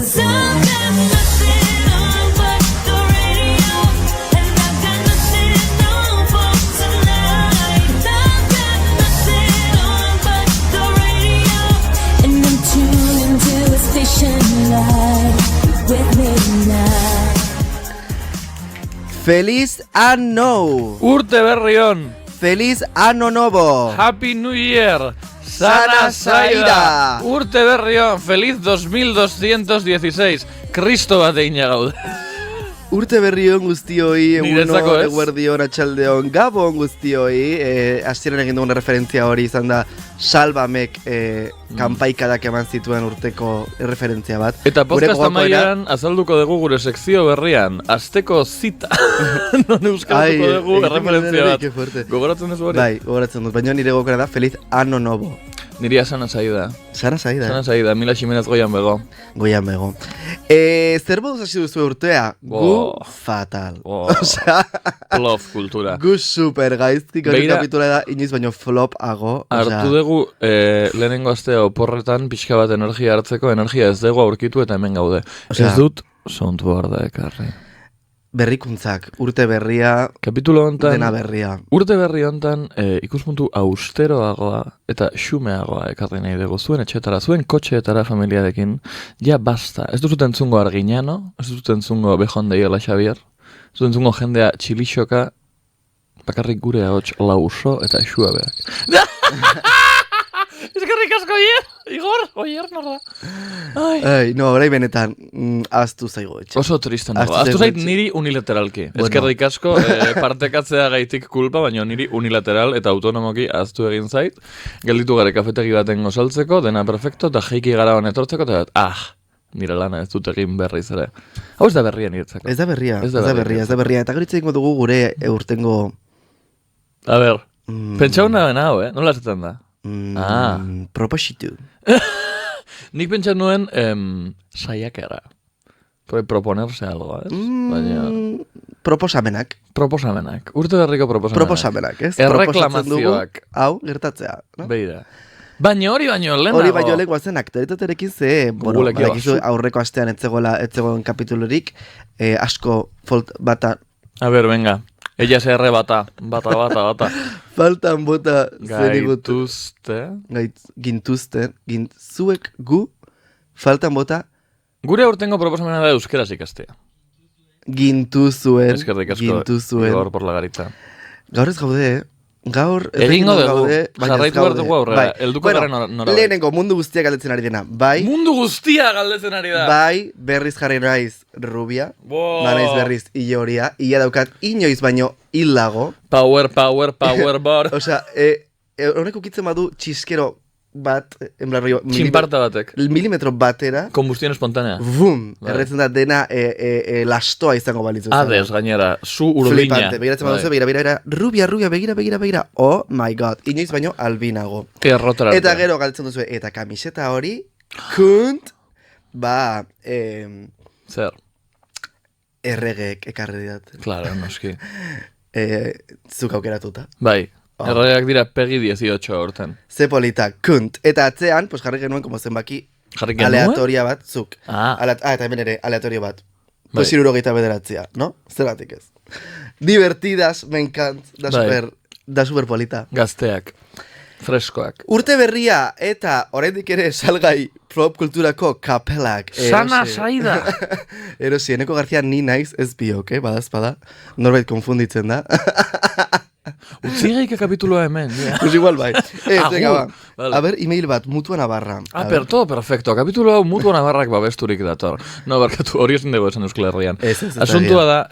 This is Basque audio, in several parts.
Feliz Anno! Urte berri on! Feliz Anno Novo! Happy New Year! Sana Zaida! Urte berri on! Feliz 2216! Kristo bat egina gaude. Urte berri on guztioi, Niretzako ez? eguerdion, atxaldeon, gabon guztioi, hasieran egin dugun referentzia hori izan da Salvamek kanpaikadak eman zituen urteko referentzia bat. Eta podcast amaieran azalduko dugu gure sekzio berrian, asteko zita. Non euskatuko dugu referentzia bat. Gogoratzen duzu hori? Bai, gogoratzen dut, baina nire gokera da Feliz Anno Novo. Niria Sana Zaida. Sana Zaida. Sana Zaida, Mila Ximenez goian bego. Goian bego. Zer boduz hasi duzu urtea? Gu fatal. Osea, Plof kultura. gu super gaizki, hori kapitula da inoiz baino flopago. Hartu dugu lehenengo astea oporretan pixka bat energia hartzeko, energia ez dugu aurkitu eta hemen gaude. Ez dut soundboarda ekarri. Berrikuntzak, urte berria, Kapitulo hontan, dena berria. urte berri hontan ikuspuntu austeroagoa eta xumeagoa ekarri nahi dugu zuen etxetara, zuen kotxeetara familiarekin, ja basta. Ez duzut entzungo Arginano, ez duzut entzungo Bejon de Iola Xavier, ez duzut entzungo jendea txilixoka, bakarrik gure ahots lauso eta xuabeak. Eskerrik asko, Igor, oier norda. No, orai benetan, ahaztu zaigo etxe. Oso triste nago. Aztu zait niri unilateralki. Bueno. Eskerrik asko, partekatzea gaitik kulpa, baina niri unilateral eta autonomoki ahaztu egin zait. Gelditu gare kafetegi baten gozaltzeko, dena perfecto, eta jeiki gara hon etortzeko, eta nire lana ez dut egin berriz ere. Hau ez da berria niretzako. Ez da berria. Eta garitza ingo dugu gure urtengo... A ber, pentsauna bena hau, nola esaten da? Propositu. Nik pentsat nuen saiakera. Proponerse algo, ez? Proposamenak. Urte berriko proposamenak, ez? Erreklamazioak. Hau, gertatzea. No? Beira. Baina hori baino lehenago. Hori baino lehenago zen aktoritaterekin ze, badakizu aurreko astean etzegoen kapitulorik, asko bata... A ber, venga. Ella se arrebata, bata. Faltan bota Gintuzte. Zuek gu, faltan bota... Gure urtengo proposamena da euskeraz ikastea. Gintuzuen. Eskerrik asko, Igor por la garitza. Gaur ez gaude, egingo dugu, jarraitu behar dugu aurrera, elduko gara nora. Lehenengo mundu guztia galdetzen ari dena, bai. Mundu guztia galdetzen ari da. Bai, berriz jarri naiz rubia, manaiz berriz ioria, ia daukat inoiz baino hilago. Power bar. Osea, honek ukitzen badu txiskero bat, txinparta batek. Milimetro batera. Combustión espontánea. Bum, erretzen da dena lastoa izango balitzu. Ades, gainera, zu urbina. Flipante, begiratzen baduzu, begira, rubia, begira. Oh my god, inoiz baino albinago. Eta gero galtzen duzu, eta kamiseta hori, kunt, zer? Erregek ekarri dat. Claro, noski. Zuk aukeratuta. Bai. Erregeak dira pegi 18 horten. Ze polita, kunt. Eta atzean, jarri genuen, como zenbaki, aleatoria bat, zuk. Eta hemen ere, aleatorio bat. Pues 79, no? Zeratik ez. Divertidas, me encant, da super polita. Gazteak, freskoak. Urte berria, eta oraindik ere salgai prop kulturako kapelak. Sana Zaida. Erosi, Eneko García ni naiz ez biok, badazpada. Norbait konfunditzen da. Utzigeik kapituloa hemen. Pues igual bai. Venga, ba. A ver, email bat, Mutua Navarra. Todo perfecto. Kapitulo hau Mutua Navarrak babesturik dator. No, barkatu, hori esan dugu esan Euskal Herrian. Asuntua da...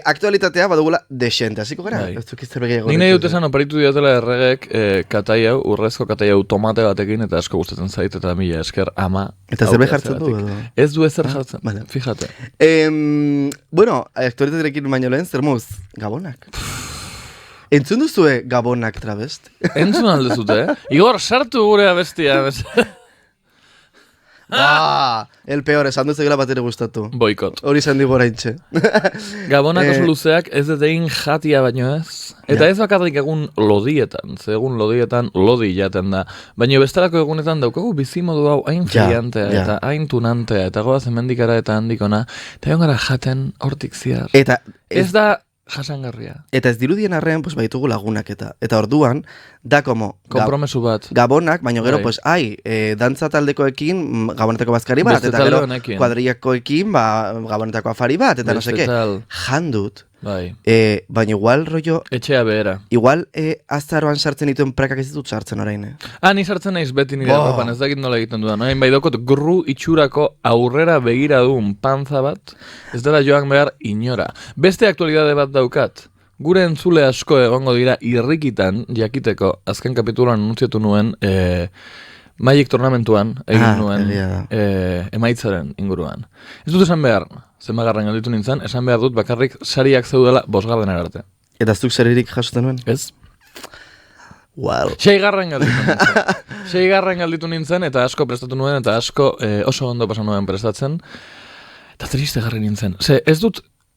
aktualitatea badugula desente, hasiko gara? Nik nahi dut esan oparitu diatela erregek katai hau, urrezko katai hau tomate batekin, eta asko gustatzen zait, eta mila esker ama. Eta zerbe jartzen du, edo? Ez du ezer jartzen, fíjate. Bueno, aktualitaterekin baino lehen, zer moz? Gabonak. Entzun duzue Gabonak travesti? Entzun aldezute, Igor, sartu gure abestia. El peor, esan duzegela bat ere gustatu. Boikot. Hori esan digu oraintxe. Gabonak oso luzeak ez dut egin jatia baino ez. Eta ez bakarrik egun lodietan, ze egun lodietan lodi jaten da. Baina bestelako egunetan daukagu bizimodu hau hain friantea eta hain tunantea, eta goaz emendikara eta handikona, eta egon gara jaten hortik ziar. Eta ez da jasangarria. Eta ez dirudien arrean, pues, baitugu lagunak eta orduan, da como... Kompromesu bat. Gabonak, baino gero, pues, dantza taldekoekin gabonetako bazkari bat, eta gero kuadrillakoekin, gabonetako afari bat, eta no seke, jandut. Bai. Baina igual rollo... Etxea behera. Igual azaroan sartzen dituen prakak ez ditut sartzen orain. Ni sartzen naiz beti nire ropan, ez dakit nola egiten dudan. Bai dokot gru itxurako aurrera begira duen panza bat, ez dela joan behar inora. Beste aktualidade bat daukat. Gure entzule asko egongo dira irrikitan jakiteko azken kapituloan anuntziatu nuen Magic Tornamentuan egin nuen emaitzaren inguruan. Ez dut esan behar, zenbagarren galditu nintzen, esan behar dut bakarrik sariak zeudela 5. arte. Eta zuk saririk jasoten nuen? Ez. Wow. 6. galditu nintzen, eta asko prestatu nuen, eta asko oso ondo pasan nuen prestatzen. Eta triste garri nintzen.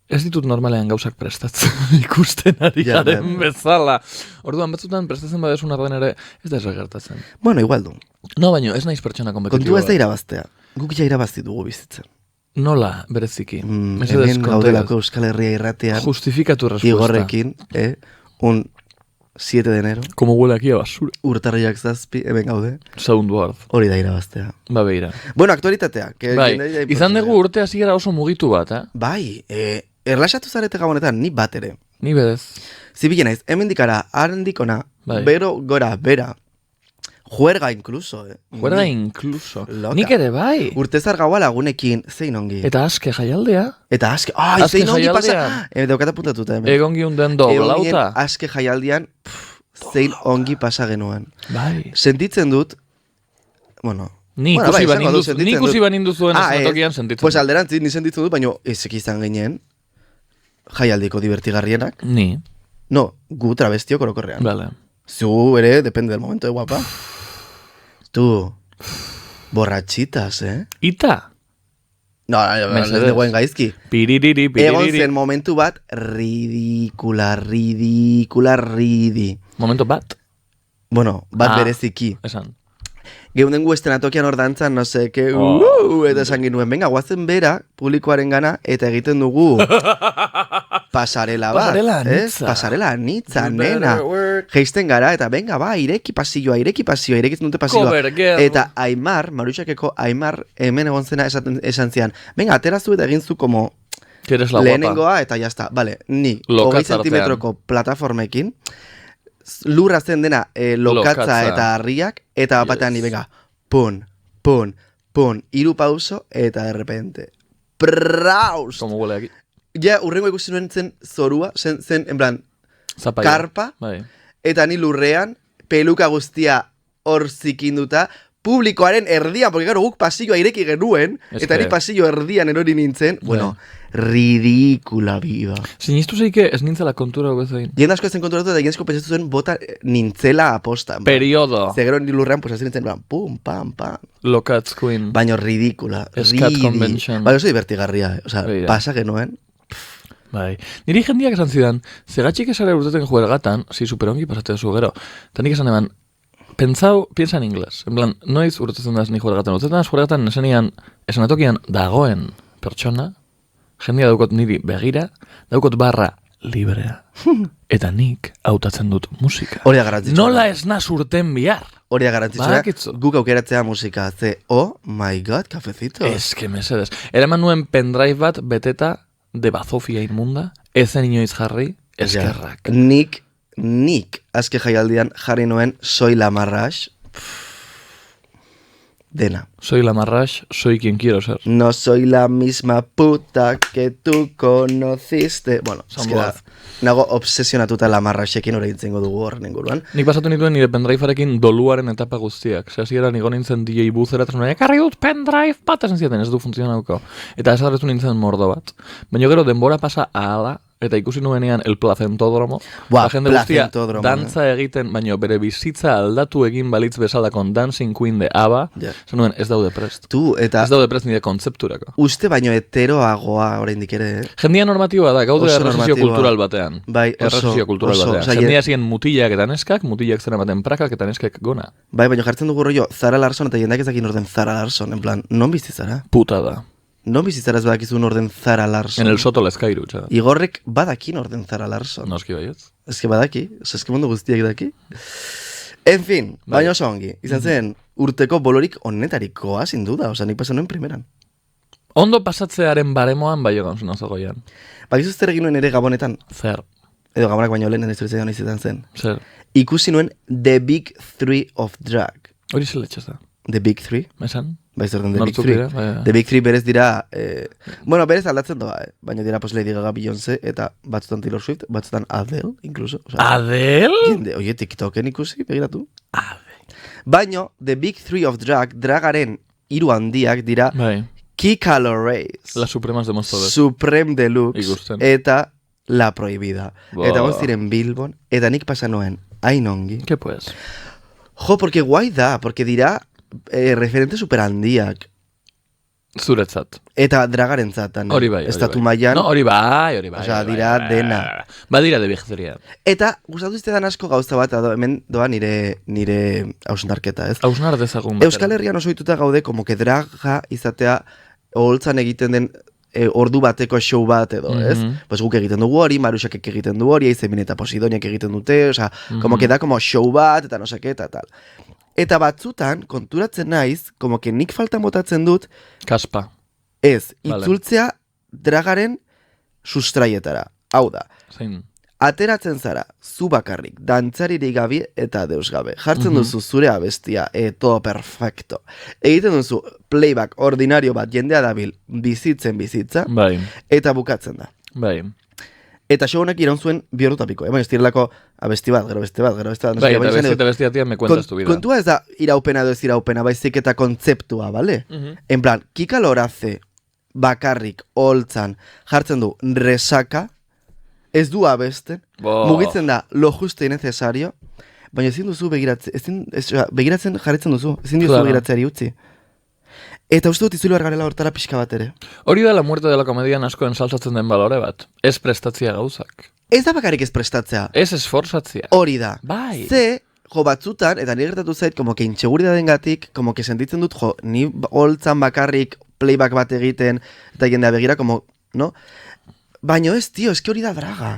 Ez ditut normalean gauzak prestatzen ikusten ari garen bezala. Orduan batzutan prestatzen badesun arden ere ez da esregertatzen. Bueno, igual du. No, baino, ez naiz pertsona kompetitiboa. Kontua ez da irabaztea. Guk ja irabazti dugu bizitzen. Nola, bereziki. Hemen gaudelako Euskal Herria irratean. Justifikatu respuesta. Igorrekin, un 7 de enero. Como huele aquí a basura. Urtarriak 7, hemen gaude. Soundboard. Hori da irabaztea. Ba, beira. Bueno, aktualitatea. Bai, izan dugu urte hasi gara oso mugitu bat, Bai, erlaxatu zarete gabonetan, ni bat ere. Ni bedez. Zibilen naiz, hemen dikara, arandikona, bero gora, bera. Juerga incluso, Juerga incluso. Nik ere bai. Urtezar gaua lagunekin, zein ongi. Eta aske jaialdea. Eta aske, zein ongi pasa. Daukata puntatuta hemen. Egon giunden doblauta. Aske jaialdian, zein ongi pasa genuen. Bai. Sentitzen dut, bueno... Ni ikusi baninduzuen esnatokian sentitzen dut. Pues alderantzi, ni sentitzen dut, baina ezek izan ginen jaialdiko divertigarrienak. Ni. No, gu travestio korokorrean. Vale. Zu ere, depende del momento, guapa. Tu, borrachitas, Ita? No, ez deguen gaizki. Piririri. Egon zen momentu bat, ridikula. Momentu bat? Bueno, bat bereziki. Esan. Geunden gu estenatokian hor dantzan, no sé, eta esan ginuen, venga, guazen bera, publikoaren gana, eta egiten dugu pasarela bat. Pasarela anitza, nena. Geisten gara, eta venga, ireki pasioa, irekitzen dute pasioa. Eta Aimar, Marutxakeko Aimar, hemen egon zena esan zian, venga, aterazu eta egin zu como lehenengoa, eta jazta. Vale, ni, 20 centimetroko plataformekin, lurra zen dena lokatza eta harriak, eta batean ni, venga, pun, hiru pauso, eta de repente, praus! Como huele aquí. Ja, urrengo ikusi nuen zen zorua, zen, en plan, karpa, eta ni lurrean, peluka guztia hor zikinduta, publikoaren erdian, porque gero guk pasilloa ireki genuen, eta ni pasillo erdian erori nintzen, bueno, ridikula biba. Sinistu zeike ez nintzela kontura bezain. Jende asko ezen konturatu eta jendezko pentsatu zuen bota nintzela aposta. Periodo. Zegero ni lurrean, pues hasi nintzen, pum, pam. Lokatz queen. Baina ridikula. Scat convention. Baina oso divertigarria, pasa genuen. Bai. Niri jendiak esan zidan, zegatxik esare urteten juergatan, superongi pasatea zu gero. Tanik esan eman, piensa en inglés. En plan, noiz urtetzen daz ni juergatan. Urtetzen daz juergatan esanatokian dagoen pertsona, jendia daukot niri begira, daukot barra librea. Eta nik hautatzen dut musika. Hori garantzitsua. Nola ez naz urten bihar. Hori garantzitsua. Guk aukeratzea musika. Oh my god, kafecito. Ez que mesedes. Eraman nuen pendrive bat beteta de bazofia inmunda, ezen inoiz jarri, eskerrak. Nik azke jaialdian jarri nuen Soy la Marrash. Dena. Soy la Marrash, soy quien quiero ser. No soy la misma puta que tú conociste. Bueno, nago obsesionatuta la Marrashekin hori intzengo dugu horren inguruan. Nik pasatu nituen nire pendrivearekin doluaren etapa guztiak. Zehazira nigo nintzen DJ buzera, eta ekarri dut pendrive bat, esan ziaten, ez du funtzionauko. Eta ez adretu nintzen mordo bat. Baina gero denbora pasa ahala, eta ikusi nuenean el placentódromo, jende guztia dantza egiten, baino bere bizitza aldatu egin balitz bezalakon Dancing Queen de ABBA, zen nuen ez daude prest. Ez daude prest nire kontzepturako. Uste baino heteroagoa oraindik ere, Jendia normatiboa da, gaude erresizio kultural batean. Bai, erresizio kultural batean. Jendia ziren mutilak eta neskak, mutilak zera baten prakak eta neskak gona. Bai, baino jartzen dugu rollo, Zara Larson eta jendak ezakin orden Zara Larson, en plan, non bizizara? Puta da. Non bizizara ez badakizun orden Zara Larson? En el soto lezkairu, txada. Igorrek badakin orden Zara Larson. Noski baietz. Eske badaki, eske mundu guztiak daki. En fin, baina oso ongi. Izan zen, urteko bolorik onetarikoa, sin duda. Osa, nik pasan nuen primeran. Ondo pasatzearen baremoan bai egon zuen ozogoian. Bakizu zer egin nuen ere Gabonetan? Zer. Edo Gabonak baino lehen historizaidan izaten zen. Zer. Ikusi nuen The Big Three of Drag. Hori zeletxez da. The Big Three? Esan? Bai zer den The Big Three. The Big Three berez dira... bueno, berez aldatzen doa, baina dira pues Lady Gaga, Beyoncé, eta batzutan Taylor Swift, batzutan Adele, incluso. O sea, Adele? Oie, TikToken ikusi, begiratu. Baina, The Big Three of Drag, dragaren hiru handiak dira Kika Lorraine, La Supremas de Monstores, Supreme Deluxe, ikusten. eta La Prohibida. Eta goz diren Bilbon, eta nik pasa noen, hain ongi. ¿Qué pues? Jo, porque guai da, porque dira referente super handiak. Zuretzat. Eta dragaren zatan. Hori bai. Estatu mailan. No, hori bai. Osea, dira dena. Badira de bigzeria. Eta, gustatu iztedan asko gauza bat, hemen doa nire hausnarketa, ez? Hausnar dezagun. Euskal Herrian oso ituta gaude, como que draga izatea oholtzan egiten den ordu bateko show bat edo, ez? Pues guk egiten dugu hori, Maruxak egiten du hori, Aizemin eta Posidoniak egiten dute, osea, como que da como show bat, eta no seke, eta tal. Eta batzutan, konturatzen naiz, como que nik faltan botatzen dut... Kaspa. Ez, itzultzea dragaren sustraietara. Hau da. Zein. Ateratzen zara, zu bakarrik, dantzaririk gabe eta deus gabe. Jartzen duzu zure abestia, todo perfecto. Egiten duzu playback ordinario bat, jendea dabil bizitza, bai. Eta bukatzen da. Bai. Eta show honek iraun zuen biorrutapiko. Ez direlako abesti bat, gero beste bat. Bai, eta besti batia me cuentas tu vida. Kontua ez da iraupena edo ez iraupena, baizik eta kontzeptua, bale? En plan, Kika Loraze bakarrik holtzan jartzen du resaka, ez du abesten, mugitzen da lo justo y necesario, baina ezin duzu begiratzen jarritzen duzu, ezin duzu begiratzeari utzi. Eta uste dut itzuli garela hortara pixka bat ere. Hori da la muerte de la komedian asko ensaltzatzen den balore bat. Ez prestatzia gauzak. Ez da bakarrik ez prestatzea. Ez esforzatzia. Hori da. Bai. Ze, jo batzutan, eta nire gertatu zait, como que inseguridaden gatik, como que sentitzen dut, jo, ni holtzan bakarrik playback bat egiten, eta jendea begira, como, no? Baina ez, tio, eski hori da draga.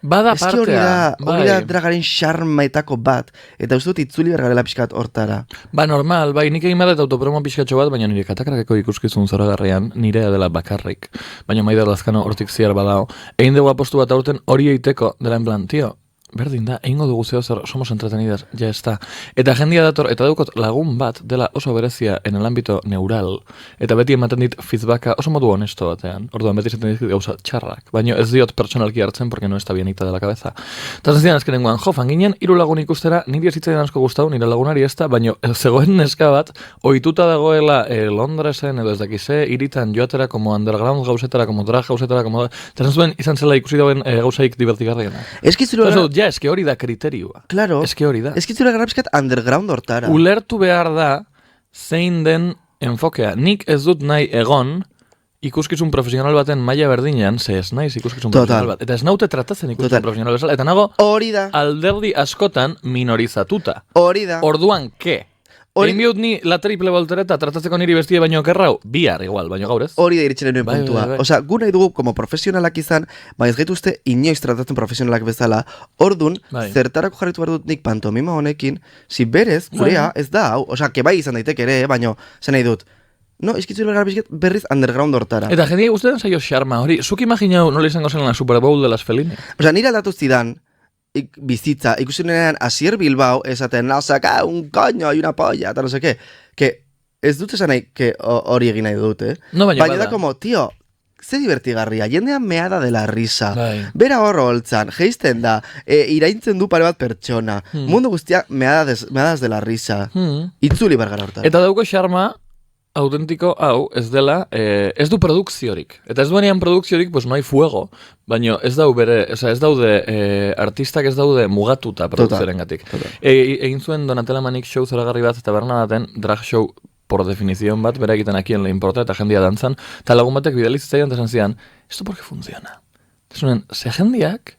Bada partea. Hori da dragaren xarmaetako bat. Eta uste dut itzuli bergarela pixkat hortara. Ba, normal, bai, nik egin badet autopromo pixkatxo bat, baina nire katakrakeko ikuskizun zoragarrian nirea dela bakarrik. Baina Maider Lazkano hortik ziar badao. Egin dugu apostu bat aurten hori eiteko, dela en plan, tio, berdin da, egingo dugu zeo zer, somos entretenidas, ja está. Eta jendia dator, eta daukot lagun bat dela oso berezia en el ámbito neural, eta beti ematen dit feedbacka oso modu honesto batean. Orduan beti zaten dit gauza txarrak, baina ez diot pertsonalki hartzen, porque no está bienita de la cabeza. Eta zizian azkenengoan, jo, fanginen, 3 lagun ikustera, niri ezitzaidan asko gustau, nire lagunari ez da, baina zegoen neska bat, ohituta dagoela Londresen, edo ez dakize, iritan joatera, como underground gauzetara, como drag gauzetara, como... Eta zuen izan zela ikusi dauen gauzaik divertigarriena. Ja, eske hori da kriterioa. Claro. Eske hori da. Eske zure garrapskat underground hortara. Ulertu behar da zein den enfokea. Nik ez dut nahi egon ikuskizun profesional baten maila berdinean, ze ez naiz ikuskizun profesional bat. Eta ez naute tratatzen ikuskizun profesional bezala. Eta nago alderdi askotan minorizatuta. Hori da. Orduan, ke? Egin bihut ni la triple voltereta tratatzeko niri bestie baino kerrau, bihar igual, baino gaur ez? Hori da iritxenen nuen puntua. Osea, gu nahi dugu como profesionalak izan, baina ez gaituzte inoiz tratatzen profesionalak bezala, ordun, zertarako jarritu behar dut nik pantomima honekin, si berez, gurea, ez da hau, osea, que bai izan daiteke ere, baino, zen nahi dut, no, eskitzu berriz underground hortara. Eta jendia guztetan zaio xarma, hori, zuk imaginau nola izango zen la Super Bowl de las Felines? Osea, nire aldatu zidan, bizitza, ikusinean Asier Bilbao esaten, no saca un coño y una polla, eta no sé qué, que ez dut esan nahi, que hori egin nahi dut, No, baina da como, tío, ze divertigarria, jendean meada de la risa, bera horro holtzan, geisten da, iraintzen du pare bat pertsona, mundu guztia meadas de la risa, itzuli bergara hortan. Eta dauko xarma, autentiko hau ez dela, ez du produkziorik. Eta ez duenean produkziorik, pues no hay fuego, baina ez daude artistak ez daude mugatuta produkziorengatik. Egin zuen Donatella Manik show zoragarri bat eta Bernadaten drag show por definición bat, bera egiten akien le importa eta jendia dantzan, eta lagun batek bidalizitzaian eta esan zidan, esto porque funciona. Esunen, ze jendiak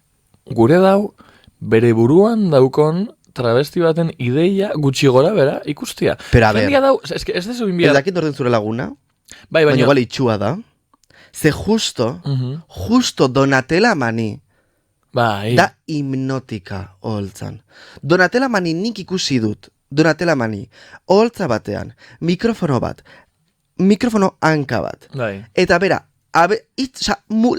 gure dau bere buruan daukon travesti baten ideia gutxi gora bera ikustia. Pero a ver, ez dezu inbiar. Ez dakit orden zure laguna, baina igual itxua da. Ze justo Donatella Mani da hipnotika oholtzan. Donatella Mani nik ikusi dut. Donatella Mani, oholtza batean, mikrofono hanka bat. Eta bera,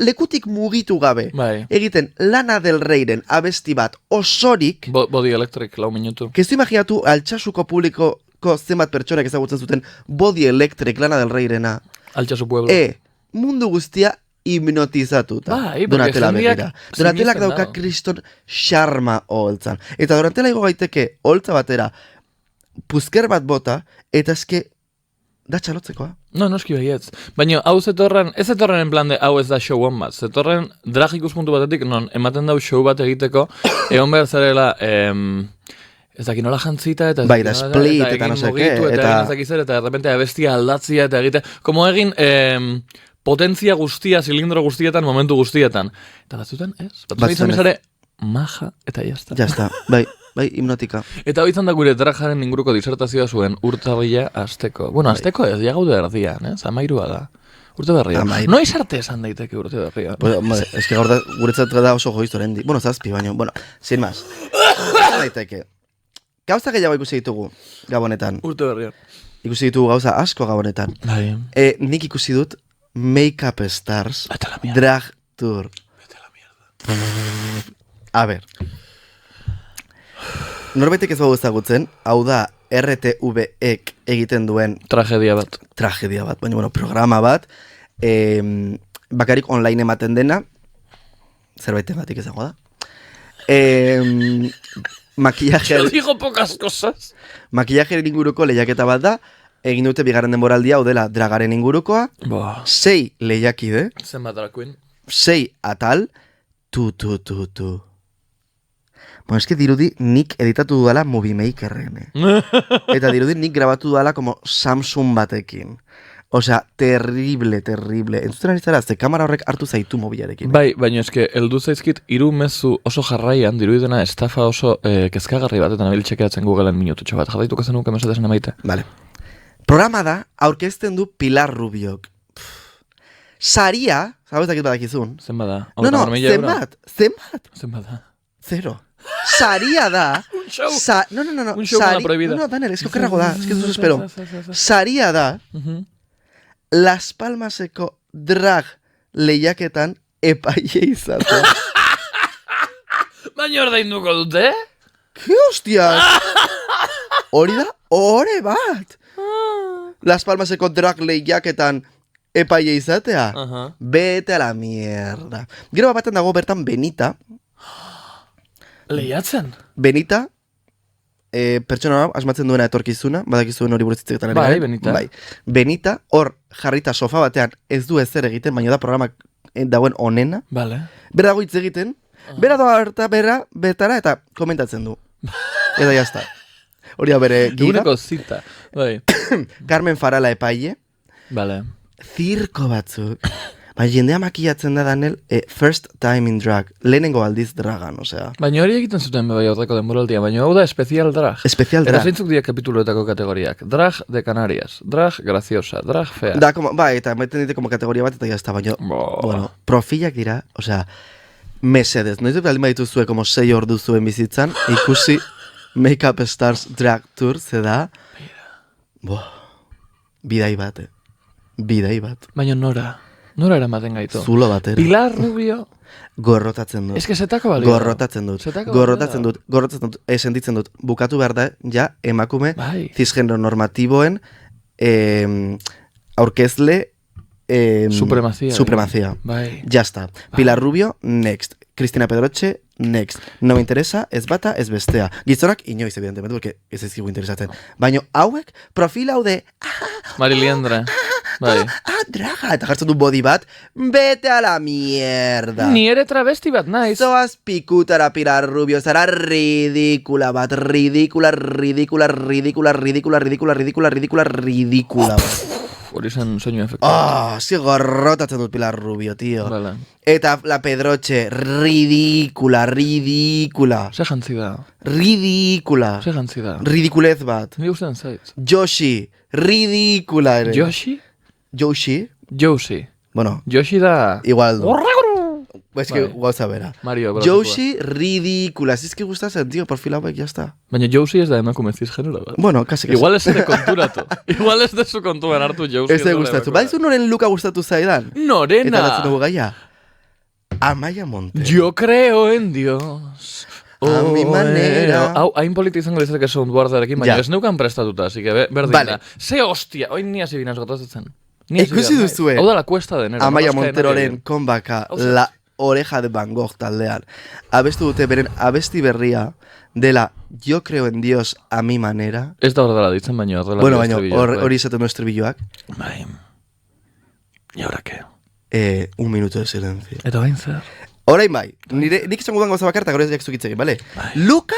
lekutik mugitu gabe, egiten Lana Del Reyren abesti bat osorik... Body Electric, 4 minutu. Kestu imaginatu Altsasuko publikoko zenbat pertsonak ezagutzen zuten Body Electric, Lana Del Reyrena. Altsasu pueblo. Mundu guztia hipnotizatuta. Donatella begira. Donatellak dauka kriston xarma oholtzan. Eta Donatella igo gaiteke oholtza batera puzker bat bota, eta eske da txalotzekoa. No, noski baietz. Baina, hau ez zetorren en plan de, hau ez da show on bat. Zetorren drag ikuspuntu batetik, non, ematen dau show bat egiteko, egon behar zarela, ez daki nola jantzita, eta bai, da split, eta no seke, eta de repente abestia aldatzia, eta egite, como egin, potentzia guztia, zilindro guztietan, momentu guztietan. Eta batzutan, ez? Batzutan izan maja, eta jazta. Jazta, bai, hipnotika. Eta hau izan da gure dragaren inguruko disertazioa zuen urtarrila azteko. Bueno, azteko ez, ja gaude erdian, amairua da. Urte berria. Noiz arte esan daiteke urte berria. Ez que gaur da, guretzat da oso goizto rendi. Bueno, zazpi, baina, bueno, sin más. Esan daiteke. Gauza gehiago ikusi ditugu Gabonetan. Urte berria. Ikusi ditugu gauza asko Gabonetan. Nik ikusi dut Make-up Stars Drag Tour. A ver. Norbaitek ez bau ezagutzen, hau da RTV-ek egiten duen tragedia bat, baina bueno, programa bat, bakarik online ematen dena, zerbaiten batik ezago da. Yo digo pocas cosas. Makillaje inguruko lehiaketa bat da, egin dute bigarren denboraldia, hau dela dragaren ingurukoa, 6 lehiakide, zenbat drag queen, 6 atal, tu. Bueno, eske dirudi nik editatu dudala Movie Makerren. Eta dirudi nik grabatu dudala como Samsung batekin. Osea, terrible. Entzuten ari zara, ze kamera horrek hartu zaitu mobilarekin. Bai, baina eske, eldu zaizkit, 3 mezu oso jarraian, dirudidena estafa oso kezkagarri bat, eta nabil txekeatzen Googleen minututxo bat. Jarraituko zenuke mesetezen emaite. Vale. Programa da, aurkezten du Pilar Rubiok. Saria, zabezakit badakizun. Zenbat da? No, zenbat? da? 0. Saria da... Un show. No. Un show con la prohibida. No, Daniel, es que okerrago da. Es que eso espero. Saria da... Las Palmaseko drag lehiaketan epaile izatea. Baina ordainduko dute? Ke hostias? Hori da, ore bat. Las Palmaseko drag lehiaketan epaile izatea. Bete a la mierda. Gero baten dago bertan Benita. Lehiatzen? Benita, pertsona asmatzen duena etorkizuna, badakizuen hori buruzitzeketan. Bai, Benita. Bai. Benita, hor jarrita sofa batean ez du ezer egiten, baina da programak dagoen onena. Vale. Bera dago hitz egiten, bera doa harta betara eta komentatzen du. Eta jazta. Hori hau bere gira. Eguneko zita. Bai. Carmen Farala epaile. Vale. Zirko batzuk. Ba, jendea makillatzen da Daniel, first time in drag, lehenengo aldiz dragan, osea. Baina hori egiten zuten bai aurreko denboraldia, baina hau da especial drag. Especial drag. Eta zeintzuk dira kapituloetako kategoriak. Drag de Canarias, drag graciosa, drag fea. Da, eta meten dite como kategoria bat eta jazta, baina, bueno, profilak dira, osea, mesedez, noiz dut baldin baditu zuen, como 6 ordu zuen bizitzan, ikusi Make-up Stars Drag Tour, zeda, bidai bat. Baina Nora eramaten gaitu. Zulo batera. Pilar Rubio. Gorrotatzen dut. Ez que zetako balio. Gorrotatzen dut. Sentitzen dut. Bukatu behar da, ja, emakume, cisgenero normatiboen, aurkezle, supremazia. Bai. Jasta. Pilar Rubio, next. Cristina Pedroche, next. No me interesa, ez bata, ez bestea. Gizonak, inoiz, evidentemente, porque ez ezkigu interesatzen. Baina hauek, profil haude... Mariliandra. Bai. Draga, eta jartzen du body bat, bete a la mierda. Ni ere travesti bat, naiz. Zoaz pikutara Pilar Rubio, zara ridícula bat, ridícula bat. Hori zen soinu efektu. Gorrotatzen dut Pilar Rubio, tío. Vale. Eta la Pedroche, ridícula. Ze jantzi da. Ridícula. Ze jantzi da. Ridiculez bat. Ni ustean zait. Joshi, ridícula ere. Joshi. Bueno. Joshi da... Igual du. Es que gauza bera. Mario, Joshi, ridícula. Si es que gustatzen, tío, perfil hauek, ya está. Baina Joshi ez da emakume cisgenero bat. Bueno, casi. Igual ez ere konturatu. Igual ez dezu kontuan hartu Joshi. Ez da gustatu. Baizu noren luka gustatu zaidan? Norena. Eta datzen dugu gaia. Amaia Montero. Yo creo en Dios. A mi manera. Hau, hain polita izango lizateke soundboardarekin, baina ez neukan prestatuta, así que berdin da. Ze hostia, oin ni hasi binaz gotazetzen. Ikusi duzue. Hau da la cuesta de enero. Amaia Monteroren konbaka, la oreja de Van Gogh taldean. Abestu dute beren abesti berria dela Yo creo en Dios a mi manera. Ez da horrela ditzen, baina horrela. Bueno, baina hori izaten du estribilloak. Bai. ¿Y ahora qué? Un minuto de silencio. Eta bain zer? Orain bai, nik izango duan gauza bakarta gero ez jak zukitzegin, bale? Luka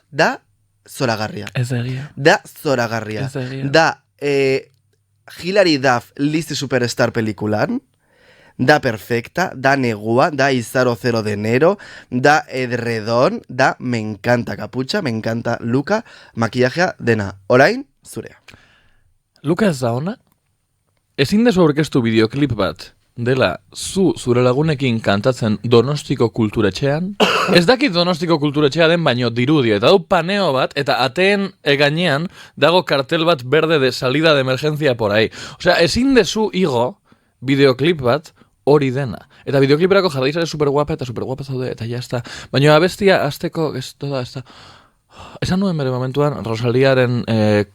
da zoragarria. Ez egia. Da zoragarria. Ez egia. Da Hilary Duff Lizzy Superstar pelikulan, da perfecta, da negua, da Izaro 0 de enero, da edredon, da me encanta capucha, me encanta Luka, makillajea dena. Orain, zurea. Luka ez da ona? Ezin dezu aurkeztu bideoklip bat dela zure lagunekin kantatzen Donostiko kulturetxean? Ez dakit Donostiko kulturetxea den baino dirudia, eta du paneo bat, eta ateen gainean dago kartel bat berde de salida de emergencia por ahí. Osea, ezin dezu igo bideoklip bat hori dena. Eta bideokliperako jardaizare superguapa eta superguapa zaude, eta jazta. Baina abestia azteko, ez da... Esan nuen bere momentuan, Rosaliaren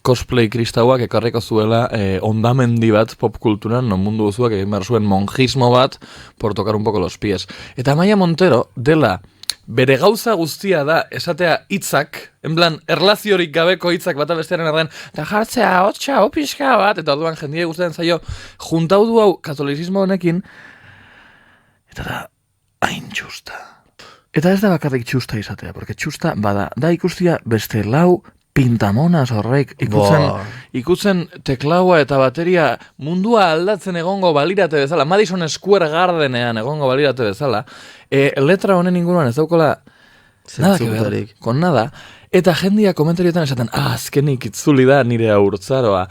cosplay kristauak ekarriko zuela ondamendi bat popkulturan, non mundu guzuak egin behar zuen monjismo bat, por tocar un poco los pies. Eta Amaia Montero, dela, bere gauza guztia da, esatea hitzak, en plan, erlaziorik gabeko hitzak bat abestearen arren, eta jartzea, hotxa, pixka bat, eta orduan jendie guztien zaio, juntau du hau katolizismo honekin, eta da, hain txusta. Eta ez da bakarrik txusta izatea, porque txusta bada, da ikustia beste lau pintamonas horrek, ikutzen teklaua eta bateria mundua aldatzen egongo balirate bezala, Madison Square Gardenean egongo balirate bezala, letra honen inguruan ez daukola nada que ver, con nada, eta jendia komentarioetan esaten, azkenik itzuli da nire aurtzaroa.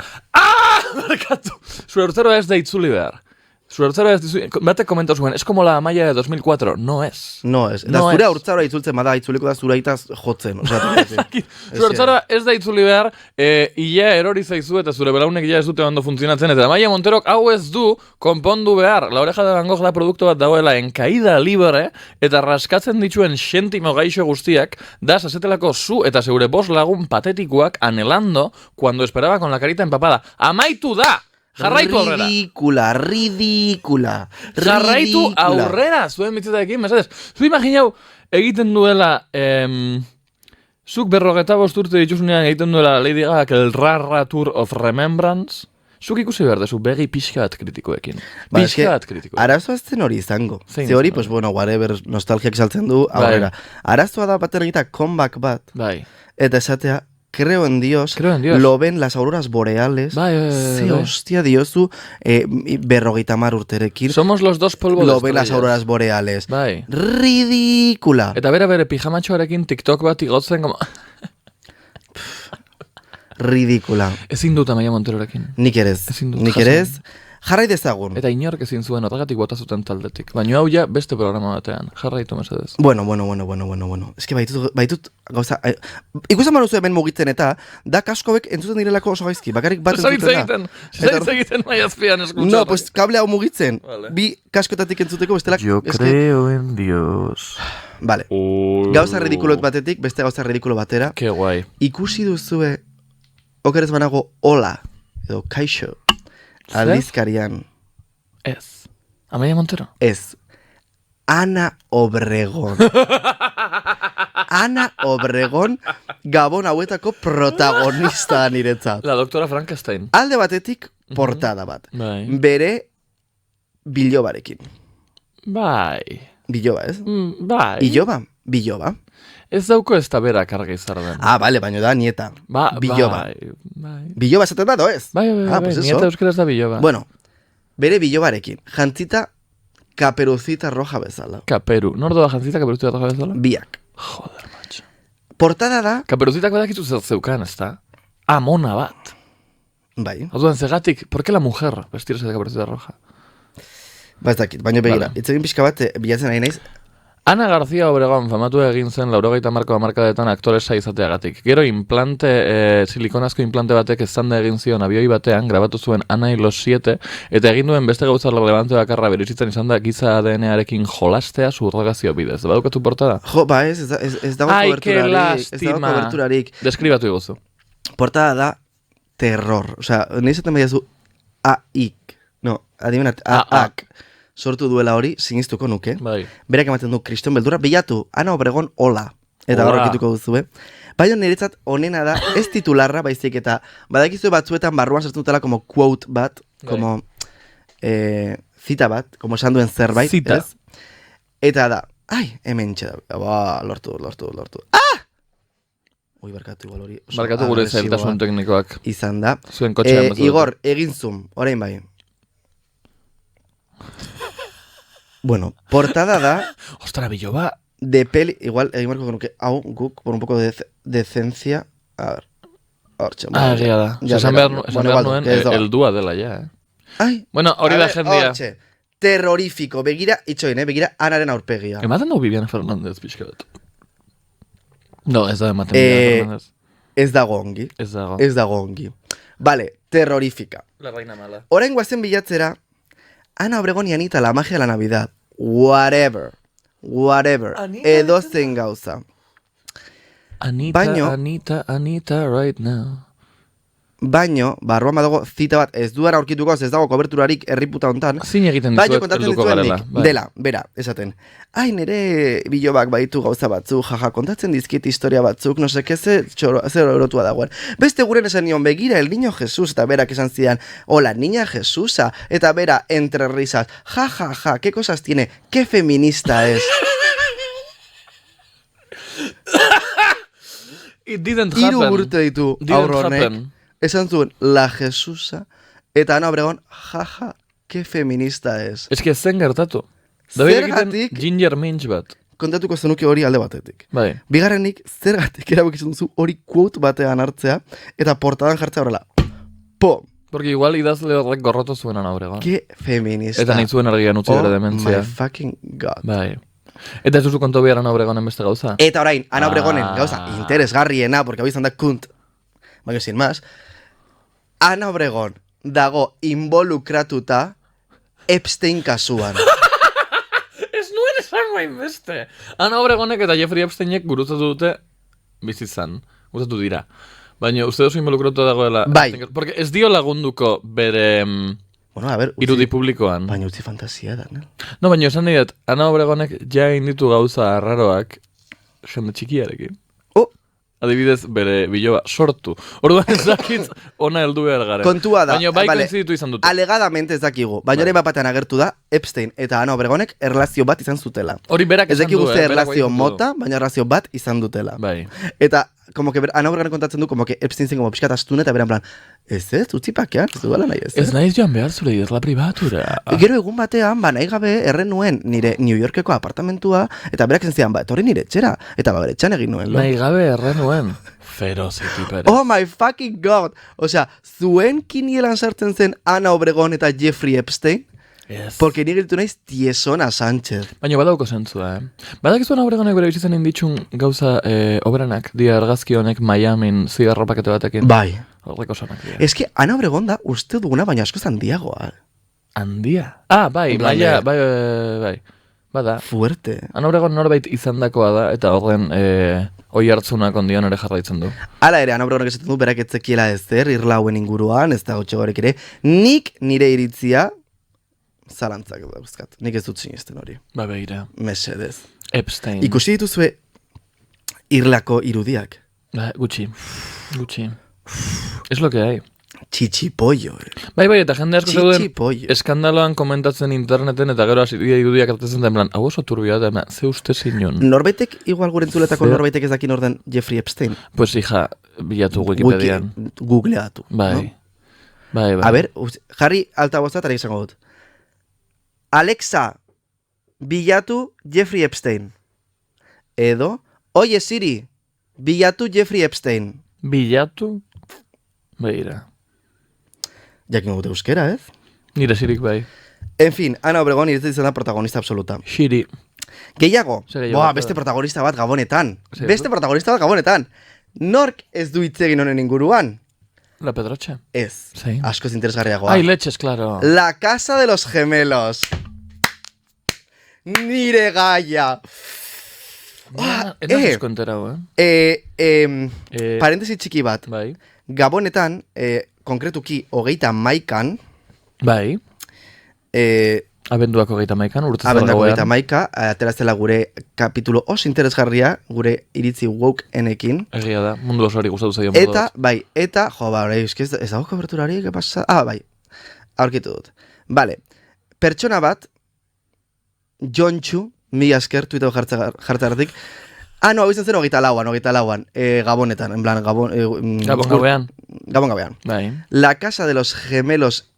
Barkatu! Zure aurtzaroa ez da itzuli behar. Batek komentau zuen, es como la Amaia de 2004, no es. No es. Da zure aurtzaroa itzultzen bada, itzuliko da zure aitaz jotzen. Zure aurtzaroa ez da itzuli behar, ia erori zaizu eta zure belaunek ia ez dute ondo funtzionatzen, eta Amaia Monterok hau ez du konpondu behar. La Oreja de Van Gogh da produktu bat dagoela en caída libre, eta raskatzen dituen xentimo gaixo guztiak, da sasetelako zu eta zeure bost lagun patetikuak anhelando, cuando esperaba con la carita empapada. Amaitu da! Jarraitu aurrera. Ridícula. Jarraitu aurrera, zuen bitzetarekin, mesatez. Zu imaginau, egiten duela, zuk 45 urte dituzunean egiten duela Lady Gaga el Rara Tour of Remembrance, zuk ikusi behar dezu begi pixka bat kritikoekin. Pixka bat kritikoekin. Arazoa azten hori izango. Ze hori, pues bueno, whatever, nostalgiak saltzen du, aurrera. Arazoa da baten egita comeback bat. Bai. Eta esatea, creo en Dios, lo ven las auroras boreales, se hostia diozu, 50 urterekin. Somos los dos polvo de lo ven las auroras boreales. Bai. Ridícula. Eta bere pijamatxoarekin TikTok bat igotzen, como... Ridícula. Ezin dut Amaia Monterorekin. Nik erez. Jarrai dezagun. Eta inork ezin zuen horregatik bota zuten taldetik. Baina hau ja beste programa batean. Jarraitu mesedez. Bueno. Ez que baitut gauza... Ikusten manuzu hemen mugitzen eta da kaskobek entzuten direlako oso gaizki. Bakarrik bat entzuten da. Zaitz egiten maiazpian eskutxarra. No, pues kable hau mugitzen. Vale. Bi kaskotatik entzuteko bestelak... Yo creo en Dios. Vale. Gauza ridikulot batetik, beste gauza ridikulo batera. Que guai. Ikusi duzue okerez banago hola edo kaixo. Aldizkarian. Ez. Amaia Montero? Ez. Ana Obregón. Ana Obregón Gabon hauetako protagonista da niretzat. La doctora Frankenstein. Alde batetik portada bat. Bere bilobarekin. Bai. Biloba, ez? Bai. Biloba. Ez dauko ez da berak argi izar den. Bale, baina da nieta. Biloba. Bai. Biloba esaten da, ez? Bai, pues nieta euskaraz da biloba. Bueno, bere bilobarekin. Jantzita Caperucita Roja bezala. Nor doa jantzita Caperucita Roja bezala? Biak. Joder, macho. Portada da... Caperucitak badakitu zeukan, ez da? Mona bat. Bai. Orduan, zegatik, ¿por qué la mujer vestirse de Caperucita Roja? Ez dakit, baina begira. Itzegin pixka bat, bilatzen ari naiz. Ana García Obregón famatu egin zen 80 hamarkadetan aktoresa izateagatik. Gero silikonazko implante batek eztanda egin zion abioi batean, grabatu zuen Ana y los 7, eta egin duen beste gauza relevante bakarra berizitzen izan da giza ADN-arekin jolastea surrogazio bidez. Badukatu portada? Jo, ez dago koberturarik. Ez dago koberturarik. Deskribatu iguzu. Portada da terror. Osea, nahi zaten baiazu A-ik. No, adimenat, A-ak. Sortu duela hori, siniztuko nuke. Bai. Berak ematen du kriston beldurra, bilatu, Ana Obregón hola. Eta horrekituko duzu, Baina niretzat onena da, ez titularra, baizik eta badakizu batzuetan barruan sartzen dutela como quote bat, como zita bat, como esan duen zerbait. Zita. Ez? Eta da, hemen txeda, lortu. Barkatu igual hori. Barkatu gure zailtasun teknikoak. Izan da. Zuen kotxean bezala. Igor, egin zoom, orain bai. Bueno, portada da... Ostra, biloba. De peli... Igual, egin marko genuke, hau, guk, por un poco de decencia... A ver... Hortxe, egia da. Esan behar nuen, heldua dela, ja, Ai, bueno, hori da jendia. Hortxe, terrorífico. Begira, itxoin, begira, Anaren aurpegia. Ematen dugu Viviana Fernández, pixka bat. No, ez da ematen Viviana Fernández. Ez dago ongi. Ez dago ongi. Vale, terrorífica. La reina mala. Orain guazen bilatzera, Ana Obregón y Anita, la magia de la Navidad. Whatever. Edo zen gauza. Anita, right now. Baino, barruan badago zita bat, ez duara aurkituko, ez dago koberturarik herriputa hontan. Zin egiten dizuet helduko garela. Dela, bera, esaten. Nere bilobak baitu gauza batzuk, kontatzen dizkit historia batzuk, no seke zer orotua dagoen. Beste guren esan nion, begira, el niño Jesús, eta berak esan zidan, hola, niña Jesusa, eta bera, entre risas, ja, ¿qué cosas tiene? ¿Qué feminista es? It didn't happen. 3 urte ditu aurronek. Esan zuen, la Jesusa, eta Ana Obregón, ja, ¿qué feminista es? Ez que zen gertatu. Zergatik, Ginger Minch bat. Kontatuko zenuke hori alde batetik. Bai. Bigarrenik, zergatik erabakitzen duzu hori quote batean hartzea, eta portadan jartzea horrela. Porque igual idazle horrek gorrotu zuen Ana Obregón. ¿Qué feminista? Eta nahi zuen argian utzi bere dementzia. Oh my fucking god. Bai. Eta ez duzu konto behar Ana Obregonen beste gauza? Eta orain, Ana Obregonen gauza interesgarriena, porque hau izan da kunt. Baina sin más. Ana Obregón dago involukratuta Epstein kasuan. Ez nuen esango hainbeste. Ana Obregonek eta Jeffrey Epsteinek gurutzatu dute bizitzan. Gustatu dira. Baina uste duzu involukratuta dagoela. Bai. Porque ez dio lagunduko bere irudi publikoan. Baina utzi fantasia da, ne? No, baina esan nahi dut, Ana Obregonek ja inditu gauza arraroak jende txikiarekin. Adibidez, bere biloba sortu. Orduan ez dakit ona heldu behar garen. Kontua da. Baina bai koinziditu izan dute. Alegadamente ez dakigu. Baina hori batean agertu da, Epstein eta Ana Obregonek erlazio bat izan zutela. Hori berak ez dakigu ze erlazio mota, baina erlazio bat izan dutela. Bai. Eta, como que Ana Obregonek kontatzen du, como que Epstein zen como pixkat astune, eta beran plan, ez, utzi pakean, ez duela nahi ez. Ez nahiz joan behar zure idazla pribatura. Gero egun batean, nahi gabe erren nuen nire New Yorkeko apartamentua, eta berak zentzian, etorri nire etxera, eta bere etxan egin nuen. Nahi gabe erren nuen. Ferocity Perez. Oh my fucking god! Osea, zuen kinielan sartzen zen Ana Obregón eta Jeffrey Epstein? Yes. Porque nire ditu naiz Tiesona Sánchez. Baina badauko zentzua, Badakizu Ana Obregonek bere bizitzen inditxun gauza obrenak, dia argazki honek Miamin zigarro pakete batekin. Bai. Horreko sanak dira. Ez que Ana Obregón da uste duguna, baina askoz handiagoa. Handia? Bai, bai. Bada. Fuerte. Ana Obregón norbait izandakoa da, eta horren oi hartzunak ondian ere jarraitzen du. Hala ere, Ana Obregonek esaten du, berak etzekiela ezer, irlauen inguruan, ez da gotxegorek ere. Nik nire iritzia, zalantzak dauzkat. Nik ez dut sinesten hori. Ba, beira. Mesedez. Epstein. Ikusi dituzue irlako irudiak. Ba, gutxi. Es lo que hay. Txitxipollo, Bai, eta jende asko zeuden eskandaloan komentatzen interneten eta gero irudiak hartatzen den plan, hau oso turbioa da, ze uste zinun. Norbaitek, igual gurentzuletako norbaitek ez dakin orden Jeffrey Epstein? Pues hija, bilatu Wikipedian. Googleatu. Bai. A ver, jarri altavoza eta izango dut. Alexa, bilatu Jeffrey Epstein. Edo, oye Siri, bilatu Jeffrey Epstein. Bilatu? Beira. Jakin dute euskera, ez? Nire Sirik bai. En fin, Ana Obregón iretzen izan da protagonista absoluta. Siri. Gehiago, beste protagonista bat gabonetan. Nork ez du hitz egin honen inguruan? La Pedroche. Ez, askoz interesgarriagoa. Ai, leches, claro. La Casa de los Gemelos. Nire gaia. Ez konterau, Parentesi txiki bat. Bai. Gabonetan, konkretuki, 31an. Bai. Abenduak 31an, urte zela Abenduak 31, ateraztela gure kapitulo oso interesgarria, gure iritzi woke-enekin. Egia da, mundu osoari gustatu zaio modu. Eta, bai, ez dago koberturari, que pasa? Bai, aurkitu dut. Vale, pertsona bat, Jontxu, mila esker, tuitau jartzartik. No, hau izan zen 24an, Gabonetan, en plan, Gabon gabean. Bai. La Casa de los Gemelos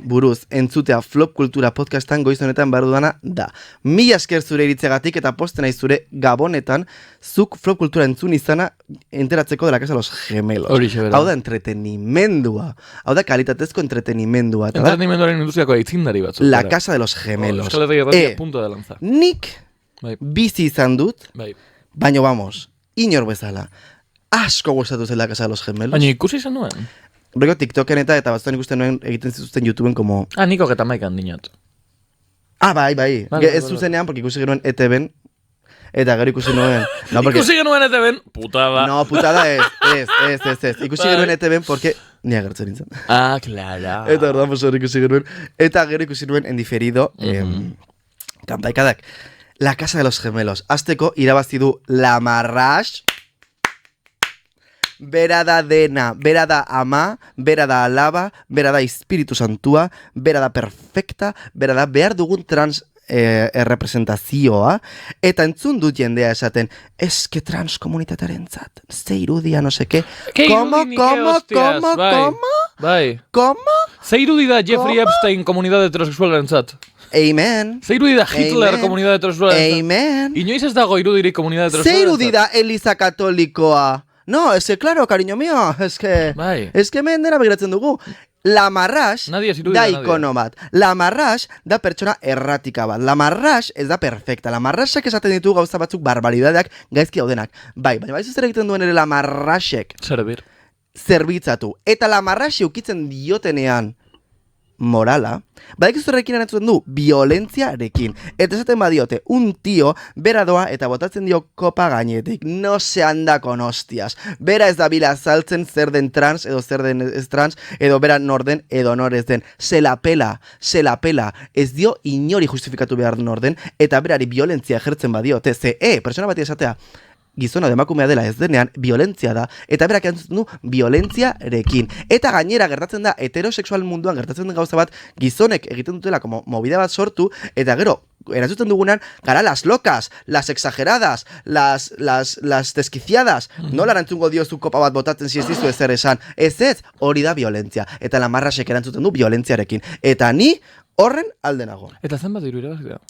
buruz entzutea Flop Kultura podcastan goizonetan behar dudana da. Mila esker zure iritzegatik eta posten nahi zure Gabonetan zuk Flop Kultura entzun izana enteratzeko de la Casa de los Gemelos. Hau da entretenimendua. Hau da kalitatezko entretenimendua. Entretenimenduaren industriako aitzindari batzu. La Casa de los Gemelos. Euskal Herria Irratia punto de lanza. Nik bizi izan dut, baina vamos, inor bezala. Asko gustatu zen La Casa de los Gemelos. Baina ikusi izan nuen? Horreko TikToken eta batzutan ikusten nuen egiten zituzten YouTubeen como... Niko eta maikan dinat. Bai. Ez zuzenean, porque ikusi genuen ETBen, eta gero ikusi nuen... Ikusi genuen ETBen, putada. No, putada ez. Ikusi genuen ETBen, porque... Ni agertzen nintzen. Clara. Eta ordan, pues hori ikusi genuen. Eta gero ikusi nuen en diferido, kanpaikadak. La Casa de los Gemelos. Azteko irabazi du La Marrash... Bera da dena, bera da ama, bera da alaba, bera da espiritu santua, bera da perfecta, bera da behar dugun trans representazioa, eta entzun dut jendea esaten, eske trans komunitatearen zat, ze irudia, no seke, komo? Ze irudi da Jeffrey Epstein komunidade heterosexualaren zat? Amen. Ze irudi da Hitler komunidade heterosexualaren zat? Amen. Inoiz ez dago irudirik komunidade heterosexualaren zat? Ze irudi da Eliza Katolikoa? No, claro, cariño mío, es que hemen dena begiratzen dugu. La Marrash da ikono bat. La Marrash da pertsona erratika bat. La Marrash ez da perfecta. La Marrashek esaten ditu gauza batzuk barbaridadeak gaizki daudenak. Baina baizu zer egiten duen ere La Marrashek. Zerbitzatu. Eta La Marrashi ukitzen diotenean morala, badak izurrekin anentzuten du, violentziarekin. Eta esaten badiote, un tío, bera doa eta botatzen dio kopa gainetik. No se anda con hostias. Bera ez da bila azaltzen zer den trans, edo zer den ez trans, edo bera norden, edo nor ez den. Se la pela. Ez dio inori justifikatu behar norden, eta berari violentzia ejertzen badiote. Persona bati esatea, gizona demakumea dela ez denean, violentzia da, eta berak entzuten du violentziarekin. Eta gainera gertatzen da, heterosexual munduan gertatzen den gauza bat, gizonek egiten dutela como movida bat sortu, eta gero, erantzuten dugunan, gara las locas, las exageradas, las desquiciadas, nola erantzungo diozu kopa bat botatzen si ez dizu ezer esan, ez, hori da violentzia, eta La Marrasek erantzuten du violentziarekin, eta ni horren aldenago. Eta zenbat diru irabazi da?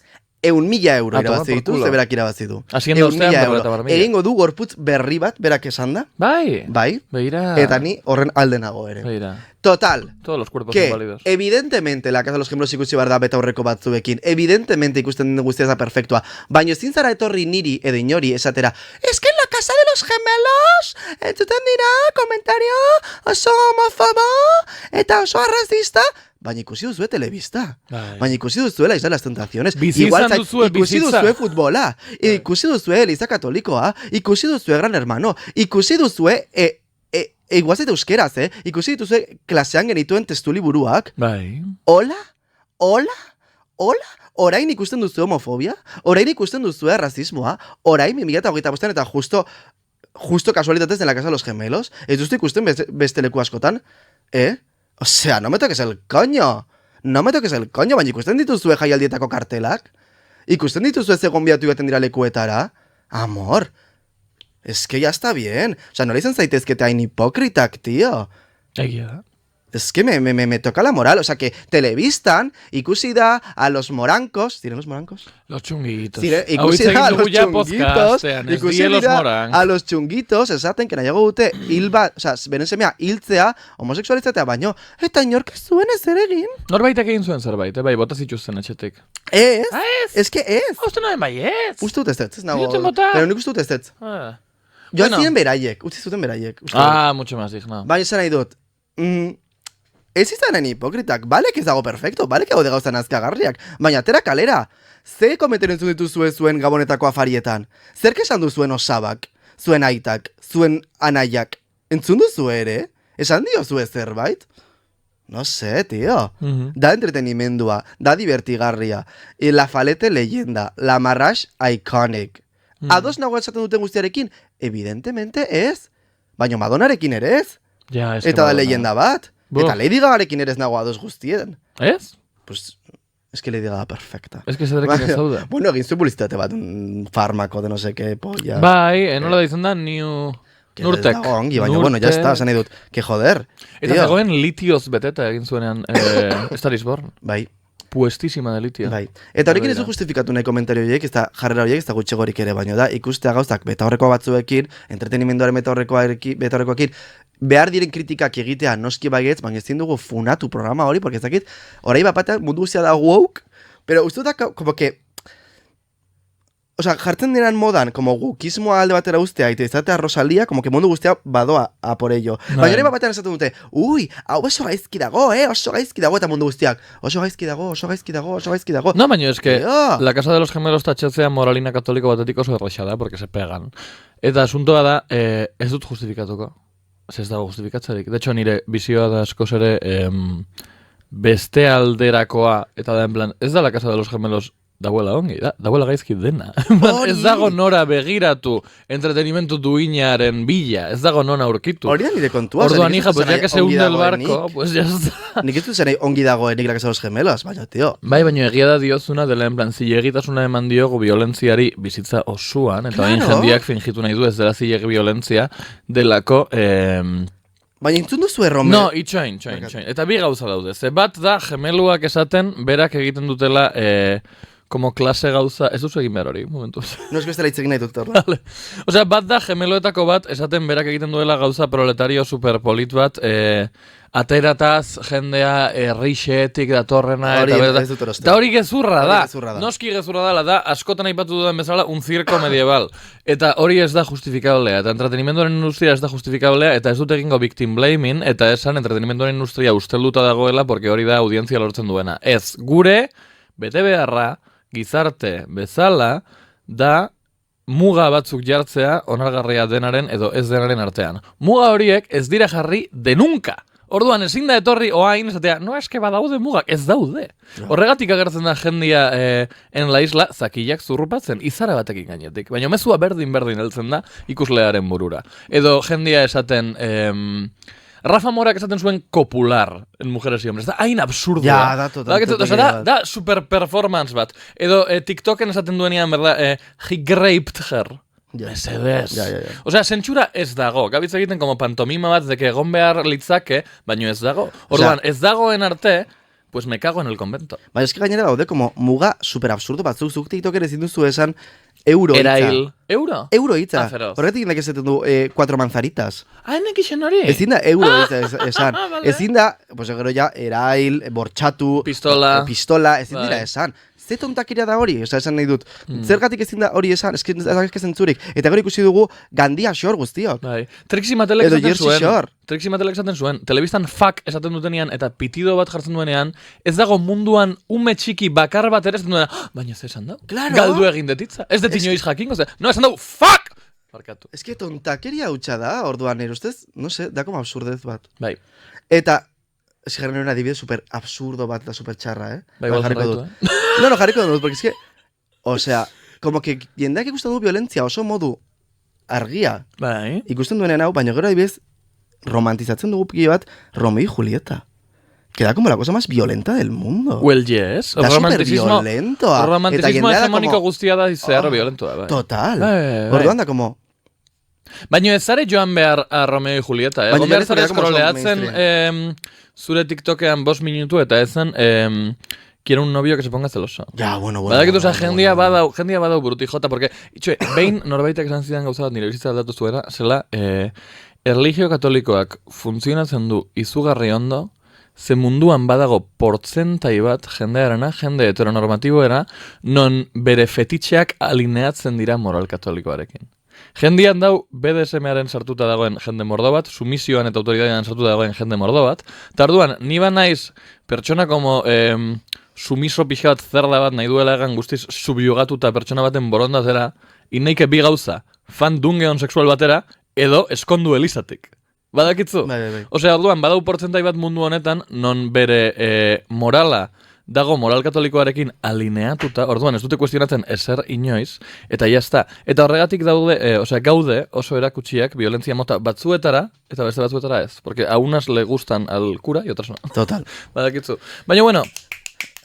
100.000 euro irabazi ditu, ze berak irabazi du. 100.000 euro. Egingo du gorputz berri bat, berak esan da. Bai. Beira. Eta ni horren aldenago ere. Beira. Total. Todos los cuerpos son válidos. Evidentemente, La Casa de los Gemelos ikusi behar da beta horreko batzuekin. Evidentemente ikusten den guztia da perfektua. Baina ezin zara etorri niri edo inori esatera, es que en La Casa de los Gemelos entzuten dira komentario oso homofobo eta oso arrazista. Baina ikusi duzue telebista. Baina ikusi duzue La Isla de las Tentaciones. Ikusi duzue futbola. Ikusi duzue Eliza Katolikoa. Ikusi duzue Gran Hermano. Ikusi duzue... Iguazet euskeraz, ikusi dituzue klasean genituen testu liburuak. Bai. Hola? hola, orain ikusten duzu homofobia, orain ikusten duzu rasismoa, orain 2025 eta justo casualitatez en la casa de los gemelos, ez duztu ikusten beste leku askotan, Osea, no me toques el coño, baina ikusten dituzue jaialdietako kartelak, ikusten dituzue ze gonbidatu baten dira lekuetara, amor, es que ya está bien, osea, nola izan zaitezkete hain hipokritak, tío. Egia. Es que me toca la moral, o sea que telebistan ikusi da a los morancos, ¿tienen los morancos? Los chunguitos. Ikusi da a los chunguitos, ikusi da a los chunguitos, esaten, que nahiago dute hil bat, o sea, beren semea hiltzea, homosexualizatea baino, eta inork ez zuen ezer egin. Norbaitek egin zuen zerbait, bai, bota zituzten etxetik. Ez, ez? Ez que ez. Uste noen bai, ez. Uste dut ez nago. Zituten bota. Pero nik uste dut ez. Joan ziren beraiek, utzi zuten beraiek. Mucho más digna. Baina esan nahi dut, ez izanen hipokritak, balek ez dago perfecto, balek hau gauzan azkagarriak, baina atera kalera, ze komentaren entzun dituzue zuen gabonetako afarietan, zer esan duzuen osabak, zuen aitak, zuen anaiak, entzun duzu ere? Esan diozue zerbait? No sé, tío. Da entretenimendua, da divertigarria, la falete leyenda, la marrash iconic. Ados nago esaten duten guztiarekin? Evidentemente ez. Baina Madonarekin ere ez. Ja, eta da leyenda bat. Eta Lady Gagarekin ere ez nago ados guztien. Ez? Pues, es que Lady Gaga perfecta. Es que zederekin ez daude. Bueno, egin zuen publizitate bat, un fármaco de no sé qué polla. Bai, nola da izan da, Nurtek. Ongi, baina, bueno, ya está, esan edut. Que joder. Eta zegoen litioz beteta egin zuenean Star is Born. Bai. Puestísima de litio. Bai. Eta horrekin ez du justifikatu nahi komentario horiek, ez da jarrera horiek, ez da gutxegorik ere, baina da, ikustea gauzak betaurrekoa batzuekin, entretenimenduaren betaurrekoakin, behar diren kritikak egitea noski baietz, baina ezin dugu funatu programa hori, porque ez dakit, orai bapatean mundu guztia da woke, pero uste da, como que, osea, jartzen diran modan, como gukismoa alde batera ustea, eta izatea Rosalía, como que mundu guztia badoa a por ello. Baina hori bapatean esaten dute, hau oso gaizki dago, oso gaizki dago, eta mundu guztiak, oso gaizki dago. No, baina es que la casa de los gemelos tatxatzea moralina katoliko batetik oso erraixa da, porque se pegan. Eta asuntoa da, ez dut justifikatuko. Ez dago justifikatzarik. De hecho, nire bizioa da askoz ere beste alderakoa, eta da en plan, ez da la casa de los gemelos dauela ongi, dauela gaizki dena. Ez dago nora begiratu entretenimentu duinaren bila, ez dago nona aurkitu. Hori da nire kontua. Orduan, hija, pues ya que se hunde el barco, pues ya está. Nik ez dut zen ongi dagoenik la casa de los gemelos, baina, tío. Bai, baina egia da diozuna dela, en plan, zilegitasuna eman diogu violentziari bizitza osuan, eta bain jendiak fingitu nahi du ez dela zilegi violentzia delako... Baina intzun duzu errome? No, itxoin. Eta bi gauza daude. Ze bat da gemeluak esaten berak egiten dutela... como klase gauza, ez duzu egin behar hori, momentuz. No, ez bestela hitz egin nahi dut, orla. Osea, bat da, gemeloetako bat, esaten berak egiten duela gauza proletario superpolit bat, aterataz jendea rixetik datorrena, eta hori gezurra da. Noski gezurra da, askotan aipatu dudan bezala, un circo medieval. Eta hori ez da justifikablea, eta entretenimenduaren industria ez da justifikablea, eta ez dut egingo victim blaming, eta esan entretenimenduaren industria ustelduta dagoela, porque hori da audientzia lortzen duena. Ez, gure, bete beharra, gizarte bezala da muga batzuk jartzea onargarria denaren edo ez denaren artean. Muga horiek ez dira jarri denunka. Orduan ezin da etorri oain esatea, no eske badaude mugak, ez daude. Horregatik agertzen da jendia en la isla zakilak zurrupatzen, izara batekin gainetik. Baina mezua berdin heltzen da ikuslearen burura. Edo jendia esaten... Rafa Morak esaten zuen kopular en Mujeres y Hombres. Da hain absurdoa. Ja, da total. Da super performance bat. Edo TikToken esaten duenean, berda, he graped her. Mesedez. Osea, zentsura ez dago. Gabitz egiten como pantomima bat, deke egon behar litzake, baino ez dago. Orduan, ez dagoen arte, pues me cago en el convento. Baina eski gainera daude, como muga super absurdo batzuk, zuk TikToken ezin duzu esan euro hitza. Erail. Euro? Euro hitza. Horretik indak esaten du 4 manzaritas. Henek isen hori? Ezin da euro hitza esan. Ezin da, pues gero ja, erail, bortxatu, pistola, ezin dira esan. Ze tontakeria da hori, esan nahi dut. Zergatik ezin da hori esan, eskezen zurik. Eta gero ikusi dugu Gandia Shore guztiok. Trixie Mattelek esaten zuen. Telebistan fuck esaten dutenean eta pitido bat jartzen duenean, ez dago munduan ume txiki bakar bat ere esaten duenean, baina ez esan da? Galdu egin detitza. Ez deti inoiz jakin, no, esan dugu, fuck! Barkatu. Ez que tontakeria hutsa da, orduan erostez, no sé, da como absurdez bat. Bai. Eta... Ez jarren hori adibide super absurdo bat eta super txarra, Bai, igual jarraitu, No, jarriko dut, porque es que, osea, como que jendeak ikusten du violentzia oso modu argia. Bai. Ikusten duenen hau, baina gero adibidez, romantizatzen dugu piki bat Romeo y Julieta. Que da como la cosa más violenta del mundo. Well, yes. Da superviolento. Romanticismo hegemoniko guztia da zehar violentoa. Bai. Total. Orduan da como... Baina ez zare joan behar a Romeo y Julieta, Baina behar zare eskroleatzen zure TikTokean 5 minutu eta ezen... Quiero un novio que se ponga celoso. Ja, bueno. Badakit, jendia badau buruti jota, porque, itxue, behin norbaitek esan zidan gauza bat nire bizitza aldatu zuera, zela, erlijio katolikoak funtzionatzen du izugarri ondo, ze munduan badago portzentai bat jendearena, jende heteronormatiboera, non bere fetitxeak alineatzen dira moral katolikoarekin. Jendian dau BDSM-aren sartuta dagoen jende mordo bat, sumisioan eta autoridadean sartuta dagoen jende mordo bat, eta orduan, ni ba naiz pertsona como sumiso pixka bat zerda bat nahi duela egan guztiz subyugatuta pertsona baten borondatera, inaike bi gauza, fan dungeon sexual batera, edo eskondu elizatik. Badakitzu? Bai. Osea, orduan, badau portzentai bat mundu honetan, non bere morala dago moral katolikoarekin alineatuta, orduan ez dute kuestionatzen ezer inoiz, eta jazta. Eta horregatik gaude oso erakutsiak violentzia mota batzuetara, eta beste batzuetara ez. Porque a unas le gustan al cura y otras no. Total. Badakitzu. Baina bueno,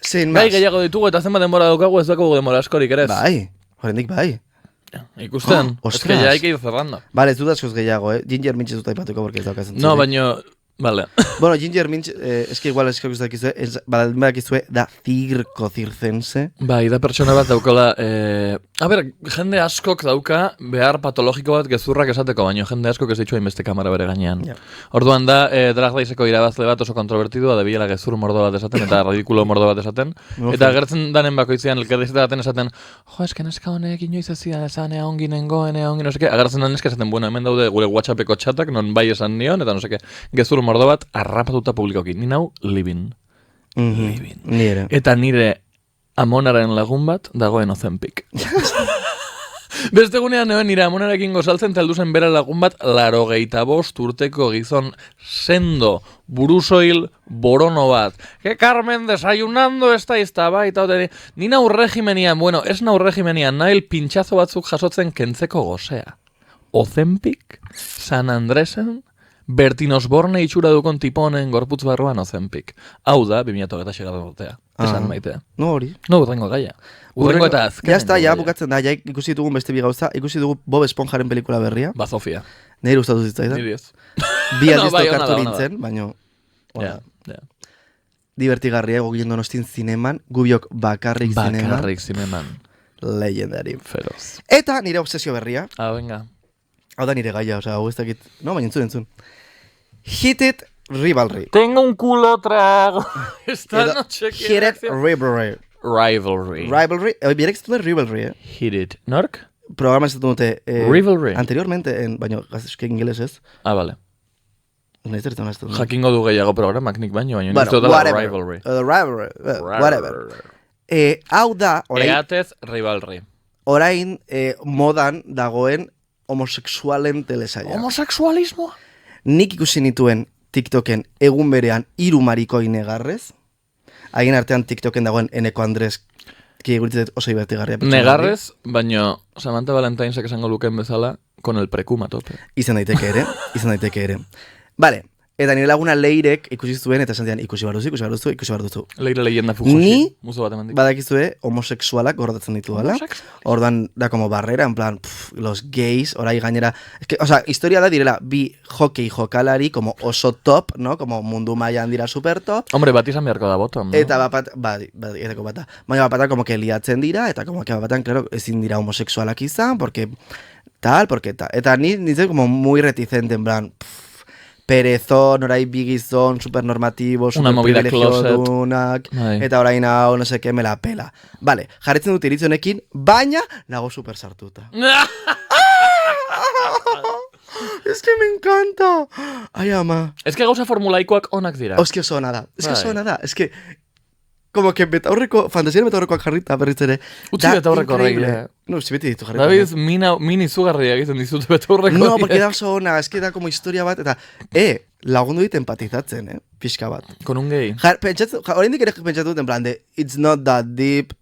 gai gehiago ditugu eta zenbat denbora daukagu ez dago denbora askorik ere ez. Bai, horrendik bai. Ikusten, es que ya hay que ir cerrando. Vale, ez dut askoz gehiago, Ginger Minch ez dut aipatuko, porque ez daukazen. No, baina... Vale. Bueno, Ginger Minch, es que igual eskak ustakizue, badakizue da circense. Bai, da pertsona bat daukala, a ber, jende askok dauka behar patologiko bat gezurrak esateko, baino jende askok ez ditu hainbeste kamera bere gainean. Yeah. Orduan da, Drag Raceko irabazle bat oso kontrovertidua, da bilela gezur mordo bat esaten, eta ridikulo mordo bat esaten, eta agertzen danen bakoitzean, elkerdizeta daten esaten, jo, eske neska honek inoiz ezia esan, ongi nengoen, ongi, no seke, agertzen danen eska esaten, bueno, hemen daude gure WhatsAppeko txatak, non bai esan nion, eta no seke, gezur mordo bat arrapatuta publikoki. Ni nau living. Living. Nire. Eta nire amonaren lagun bat dagoen Ozempik. Beste gunean nire amonarekin gozaltzen talduzen bera lagun bat 85 urteko gizon sendo, burusoil, borono bat. Que Carmen desayunando esta baita. Ni nau regimenian, bueno, ez nau regimenian, nahi pintxazo batzuk jasotzen kentzeko gozea. Ozempik, San Andresen, Bertin Osborne itxura dukon tiponen gorputz barruan Ozempik. Hau da, 2008 urtea. Esan maitea. No hori. No, urrengo gaia. Urrengo eta azken. Ya está, ya bukatzen da, ya ikusi dugun beste bi gauza, ikusi dugu Bob Esponjaren pelikula berria. Ba, Sofia. Nire gustatu zitzaidan. Nire ez. Bi aldizto kartu nintzen, baina... Ja. Divertigarria, egokien Donostin zineman, gubiok bakarrik zineman. Bakarrik zineman. Legendari. Feroz. Eta nire obsesio berria. Venga. Hau da nire gaia, hau ez dakit... No, baina entzun. Heated Rivalry. Tengo un culo trago. Esta noche Heated Rivalry. Rivalry. Bierek ez dut Rivalry, Heated. Nork? Programa ez dut dute... Rivalry. Anteriormente, baina gazizke ingeles ez. Vale. Naizertan ez dut. Jakingo du gehiago programak nik baino, baina bueno, Rivalry. Rivalry. Whatever. Hau da... Egatez Rivalry. Orain modan dagoen homosexualen telesaia. Homosexualismoa? Nik ikusi nituen TikToken egun berean 3 marikoin negarrez. Haien artean TikToken dagoen Eneko Andres, ki eguritzet oso ibertigarria. Negarrez, baina Samantha Valentinesek esango luken bezala, con el precuma tope. Izan daiteke ere. Vale, eta nire laguna Leirek ikusi zuen, eta esan dian, ikusi bar duzu. Leire leyenda Fujoshi. Ni, muzo bat emandik. Badakizue, homosexualak gordatzen ditu, ala? Orduan, da como barrera, en plan, los gays, orai gainera... Es que, o sea, historia da direla, bi hockey jokalari, como oso top, no? Como mundu mailan dira super top. Hombre, bat izan beharko da bottom, no? Eta etako bata. Baina bapatan como que liatzen dira, eta como que bapatan, claro, ezin dira homosexualak izan, porque tal. Eta nintzen como muy reticente, en plan... perezón, orai bigizón, supernormatibo, superprivilegiodunak, eta orain hau, no seke, me la pela. Vale, jarretzen dut iritzi honekin, baina nago super sartuta. Es que me encanta. Ai, ama. Es que gauza formulaikoak onak dira. Es que oso ona da. Es que como que fantasiaren betaurrekoak jarrita berriz ere. Utsi betaurreko horreile. No, si beti ditu jarrita. David, min izugarria egiten dizute betaurreko. No, porque da oso ona, eske da como historia bat, eta, lagundu dit empatizatzen, pixka bat. Con un gay. Oraindik ere pentsatu dut, en plan, it's not that deep,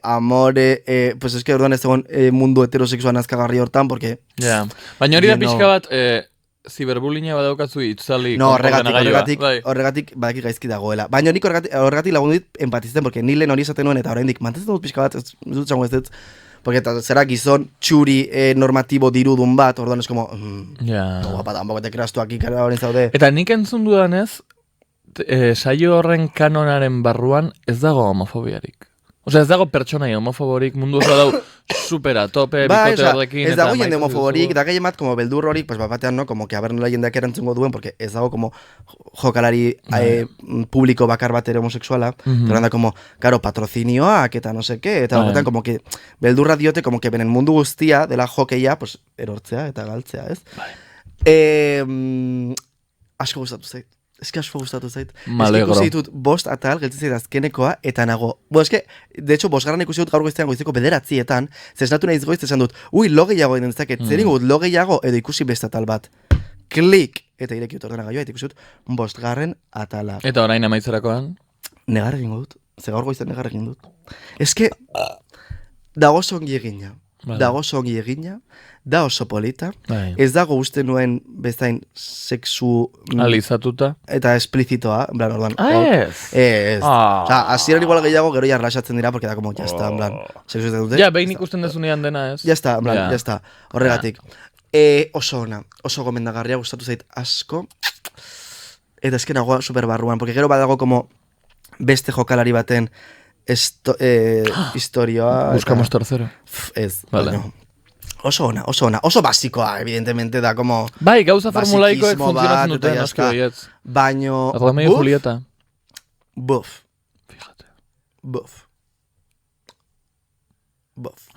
amore, pues eske orduan ez egon mundu heterosexual nazkagarri hortan, porque... Ja, baina hori da pixka bat, ziberbullyinga badaukatzu itzali. No, horregatik badaki gaizki dagoela. Baina nik horregatik lagundu dit empatizatzen, porque ni lehen hori esaten nuen, eta oraindik mantetzen dut pixka bat, ez dut txango ez dut, porque zera gizon txuri normatibo dirudun bat, orduan ez como, guapa, tampoco te creas tu aquí, kara horren zaude. Eta nik entzun dudanez, saio horren kanonaren barruan ez dago homofobiarik. Osea, ez dago pertsonai homofoborik, mundu oso dau supera, tope, bikote horrekin. Ez dago jende homofoborik, da gai emat, como beldur horik, pues batean, no, como que haber nola jendeak erantzungo duen, porque ez dago como jokalari publiko bakar bat ere homosexuala, pero anda como, claro, patrocinioak eta no sé qué, eta batean, como que beldurra diote, como que benen mundu guztia dela jokeia, pues erortzea eta galtzea, ez? Asko gustatu zait. Eske asko gustatu zait. Malegro. Ikusi ditut 5 atal, geltzen zait azkenekoa, eta nago. De hecho, 5. ikusi dut gaur goiztean goizeko 9:00, zesnatu nahiz goiz, esan dut, lo gehiago egin dezaket, zer ingo dut lo gehiago, edo ikusi beste atal bat. Klik! Eta ireki dut ordenagailua, eta ikusi dut 5. atala. Eta orain amaitzerakoan? Negar egingo dut. Ze gaur goiztean negar egin dut. Eske, dago zongi egina. Dago zongi egina, da oso polita, ez dago uste nuen bezain sexu... Alizatuta. Eta esplizitoa, en plan, orduan. Ez. Osa, hasieran igual gehiago, gero ya relaxatzen dira, porque da como, ya está, en plan, sexu ez dute. Ja, behin ikusten dezunean dena, ez? Ya está, en plan, ya está, horregatik. Oso ona, oso gomendagarria, gustatu zait asko, eta esken nagoa superbarruan, porque gero badago como beste jokalari baten historioa... Buscamos tercero. Ez, vale. Oso ona, oso basikoa, evidentemente, da como... Bai, gauza formulaikoek funtzionatzen duten, aski horietz. Baino... Romeo y Julieta. Buf. Fíjate. Buf.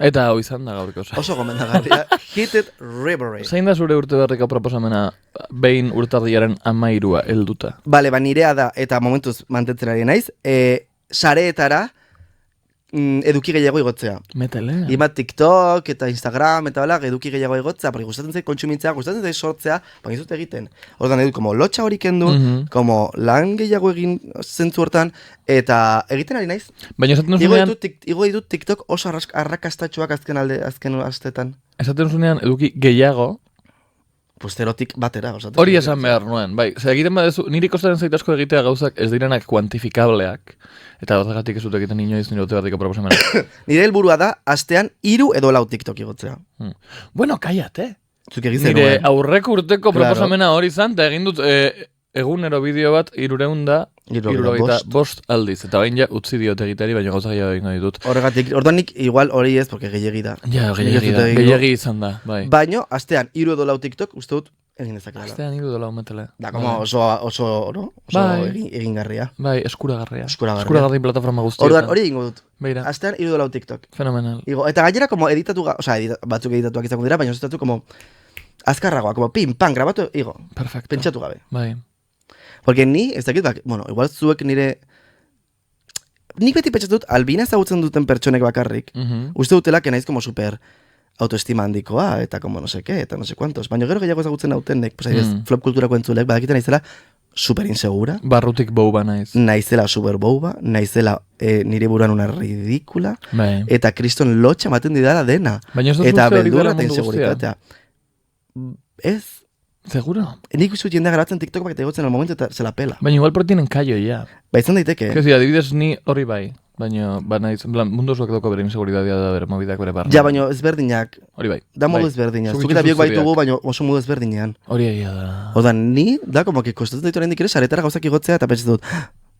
Eta hau izan da gaurko. Oso gomendagarria. Hit it rivery. Zein da zure urte berriko proposamena behin urtardiaren 13 helduta? Bale, nirea da, eta momentuz mantentzen ari naiz, sareetara eduki gehiago igotzea. Metele. Ima TikTok eta Instagram eta bala, eduki gehiago igotzea, porque gustatzen zait kontsumitzea, gustatzen zait sortzea, baina izut egiten. Ordan edut, como lotxa hori kendu, como lan gehiago egin zentzu hortan, eta egiten ari naiz. Baina esaten duzunean... Igo ditut TikTok oso arrakastatxoak azken astetan. Esaten duzunean eduki gehiago... Pusterotik batera. Hori esan behar nuen, bai. Zer egiten badezu, niri kostaren zaitasko egitea gauzak ez direnak kuantifikableak. Eta horregatik ez dut egiten inoiz nire urteberriko proposamena. Nire helburua da, astean 3 edo 4 TikTok igotzea. Bueno, kaiate. Nire aurreko urteko proposamena hori zan, eta egin dut egunero bideo bat 305 aldiz. Eta bain ja utzi diot egiteari, baina gauza gehiago egin ditut. Horregatik, orduan nik igual hori ez, porque gehiagi da. Ja, gehiagi izan da, bai. Baina, astean 3 edo 4 TikTok, uste dut, egin dezakela. Astean 3 edo 4 metele. Da, como oso egingarria. Bai, eskuragarria. Eskuragarri plataforma guztietan. Orduan, hori egingo dut. Beira. Astean 3 edo 4 TikTok. Fenomenal. Eta gainera, como editatu, batzuk editatuak izango dira, baina editatu, como azkarragoa, como pim, pan, grabatu, perfecto. Pentsatu gabe. Bai. Porque ni, ez dakit, bueno, igual zuek nire... Nik beti pentsatu dut, albina ezagutzen duten pertsonek bakarrik. Uste dutela, que naiz como super autoestima handikoa, eta como no sé qué, eta no sé cuantos. Baina gero gehiago ezagutzen autenek, pues flop kulturako entzulek, badakiten naizela super insegura. Barrutik boba naiz. Naizela super boba, naizela nire buruan una ridícula, bai. Eta kriston lotxa maten didala dena. Baina ez eta beldurra eta inseguritatea. Ez. Seguro? Nik uste jendea garatzen TikTok bak eta egotzen al momento eta se la pela. Baina igual portinen kaio, ja. Ba, izan daiteke. Kezi, adibidez ni hori bai. Baina, naiz, mundu osoak doko bere inseguritatea da bere mobidak bere barra. Ja, baina ezberdinak. Hori bai. Da modu ezberdinak. Zuk eta biok baitugu, baina oso modu ezberdinean. Hori egia da. Oda, ni, da, como que kostatzen ditu rendik ere, saretara gauzak igotzea eta pentsatzen dut,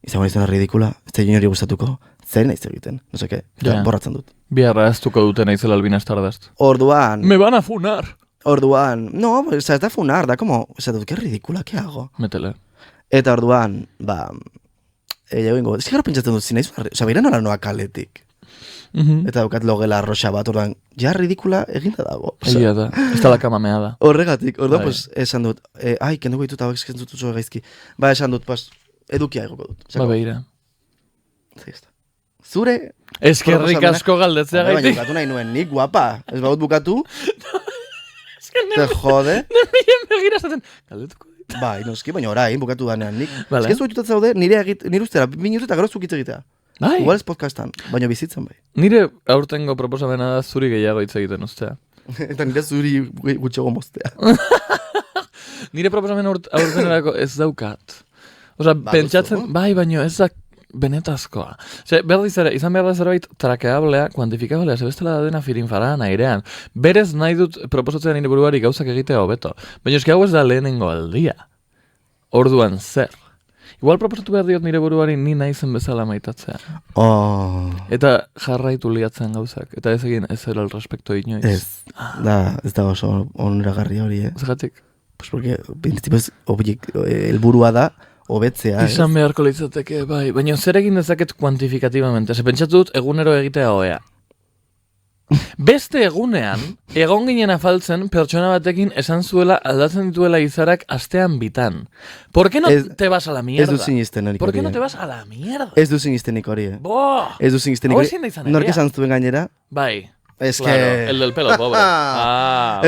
izango izan ridikula, ez da inori gustatuko, zer naiz egiten, no seke, borratzen dut. Biarra aztuko dute naizela Albina Stardust. Orduan... Me van a funar! Orduan, no, o sea, ez da funar, da como, o sea, que ridikula, ¿qué hago? Metele. Eta orduan, ba, jago ez gero pentsatzen dut zinaiz, o sea, beira nola noa kaletik. Eta daukat logela arroxa bat, orduan, ja ridikula eginda dago. Egia da, ez da laka mamea da. Horregatik, orduan, pues, esan dut, kenduko ditut hau eskentzut oso gaizki. Ba, esan dut, pues, edukia egoko dut. Ba, beira. Zizta. zure... Eskerrik asko galdetzea gaitik. Baina bukatu nahi nuen, nik guapa. Ez baut bukatu? Te jode. Nemiren begira zaten. Galdetuko dit. Bai, noski, baina orain bukatu danean nik. Ez que zuetutat zaude, nire ustera, 2 minutu eta gero zukitz egitea. Bai. Igual ez podcastan, baina bizitzen bai. Nire aurtengo proposamena da zuri gehiago hitz egiten ustea. Eta nire zuri gutxego moztea. Nire proposamen aurtenerako ez daukat. Osa, pentsatzen, bai, baino ez da benetazkoa. Izan behar da zerbait trakeablea, kuantifikablea, zebestela da dena firinfaraan airean. Berez nahi dut proposatzen nire buruari gauzak egitea hobeto. Baina eski hau ez da lehenengo aldia. Orduan zer. Igual proposatu behar diot nire buruari ni naizen bezala maitatzea. Eta jarraitu liatzen gauzak. Eta ez egin ez ero al respekto inoiz. Ez da oso oneragarria hori, Zagatik? Pues porque, principios, helburua da, hobetzea, Izan beharko litzateke, bai. Baina zer egin dezaket kuantifikatibamente. Se pentsatu dut egunero egitea hoea. Beste egunean, egon ginen afaltzen pertsona batekin esan zuela aldatzen dituela izarak astean bitan. ¿Por qué no te vas a la mierda? Ez du sinisten hori. ¿Por qué no te vas a la mierda? Ez du sinistenik hori, Ez du sinistenik hori. Nork esan zuen gainera? Bai. Es claro, que... el del pelo, pobre.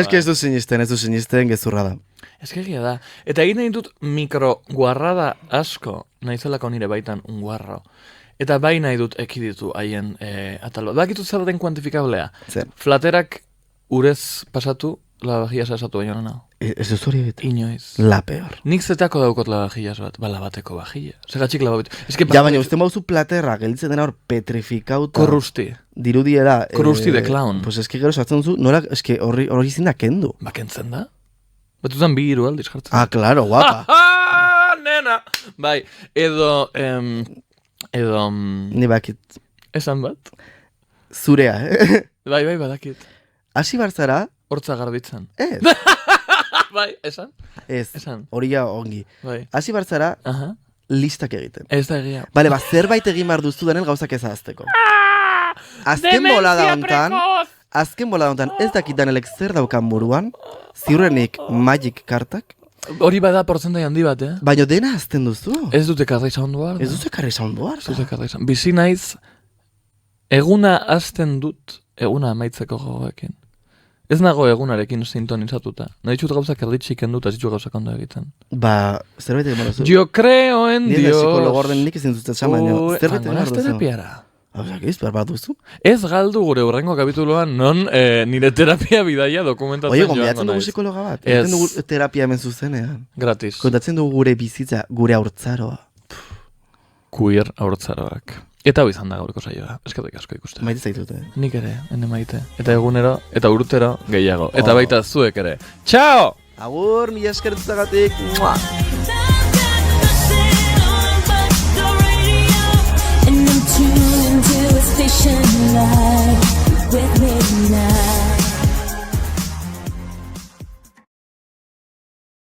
Es que ez du sinisten gezurra da. Ez que egia da. Eta egin ditut mikroguarrada asko, naizelako nire baitan un guarro. Eta bai nahi dut ekiditu haien atalo. Bakitut zer den kuantifikablea. Flaterak urez pasatu, lavajillas asatu baina nana. Ez duz hori egiten? Inoiz. La peor. Nik zetako daukot lavajillas bat, labateko vajilla. Segatxik lababetu. Ja, baina uste mauzu platerra, gelditzen dena hor petrifikauta. Korrusti. Dirudiera. Korrusti de clown. Pues eski gero sartzen duzu, nora, eski hori izin da kendu. Ba, kentzen da? Batutan bi hiru aldiz jartzen. Ah, claro, guapa. Nena! Bai, edo... Ni bakit. Esan bat? Zurea, Bai, badakit. Hasi barzara? Hortza garbitzen. Ez. Bai, esan? Ez. Esan. Hori ja ongi. Bai. Hasi barzara, listak egiten. Ez da egia. Bale, zerbait egin behar duztu denen gauzak ez ahazteko. Azken bolada hontan, ez dakit danelek zer daukan buruan, ziurrenik magic kartak. Hori bada portzentai handi bat, Baina dena azten duzu. Ez dute karri soundu behar. Ez dute karri soundu behar. Bizi naiz, eguna azten dut, eguna amaitzeko gogoekin. Ez nago egunarekin sintonizatuta. Nahi ditut gauzak erditxik endut, ez ditut gauzak ondo egiten. Ba, zerbait egin behar duzu. Yo creo en Dios. Nire psikologo orden nik ezin zuztet xaman, zerbait egin behar duzu. Terapiara. Behar bat duzu? Ez galdu gure urrengo kapituloan non nire terapia bidaia dokumentatzen joan. Oie, gombiatzen dugu psikologa bat. Egiten dugu terapia hemen zuzenean. Gratis. Kontatzen dugu gure bizitza, gure haurtzaroa. Queer haurtzaroak. Eta hau izan da gaurko saioa. Eskerrik asko ikusten. Maite zaitute. Nik ere, ene maite. Eta egunero, eta urtero gehiago. Eta baita zuek ere. Txao! Agur, mila eskertutagatik.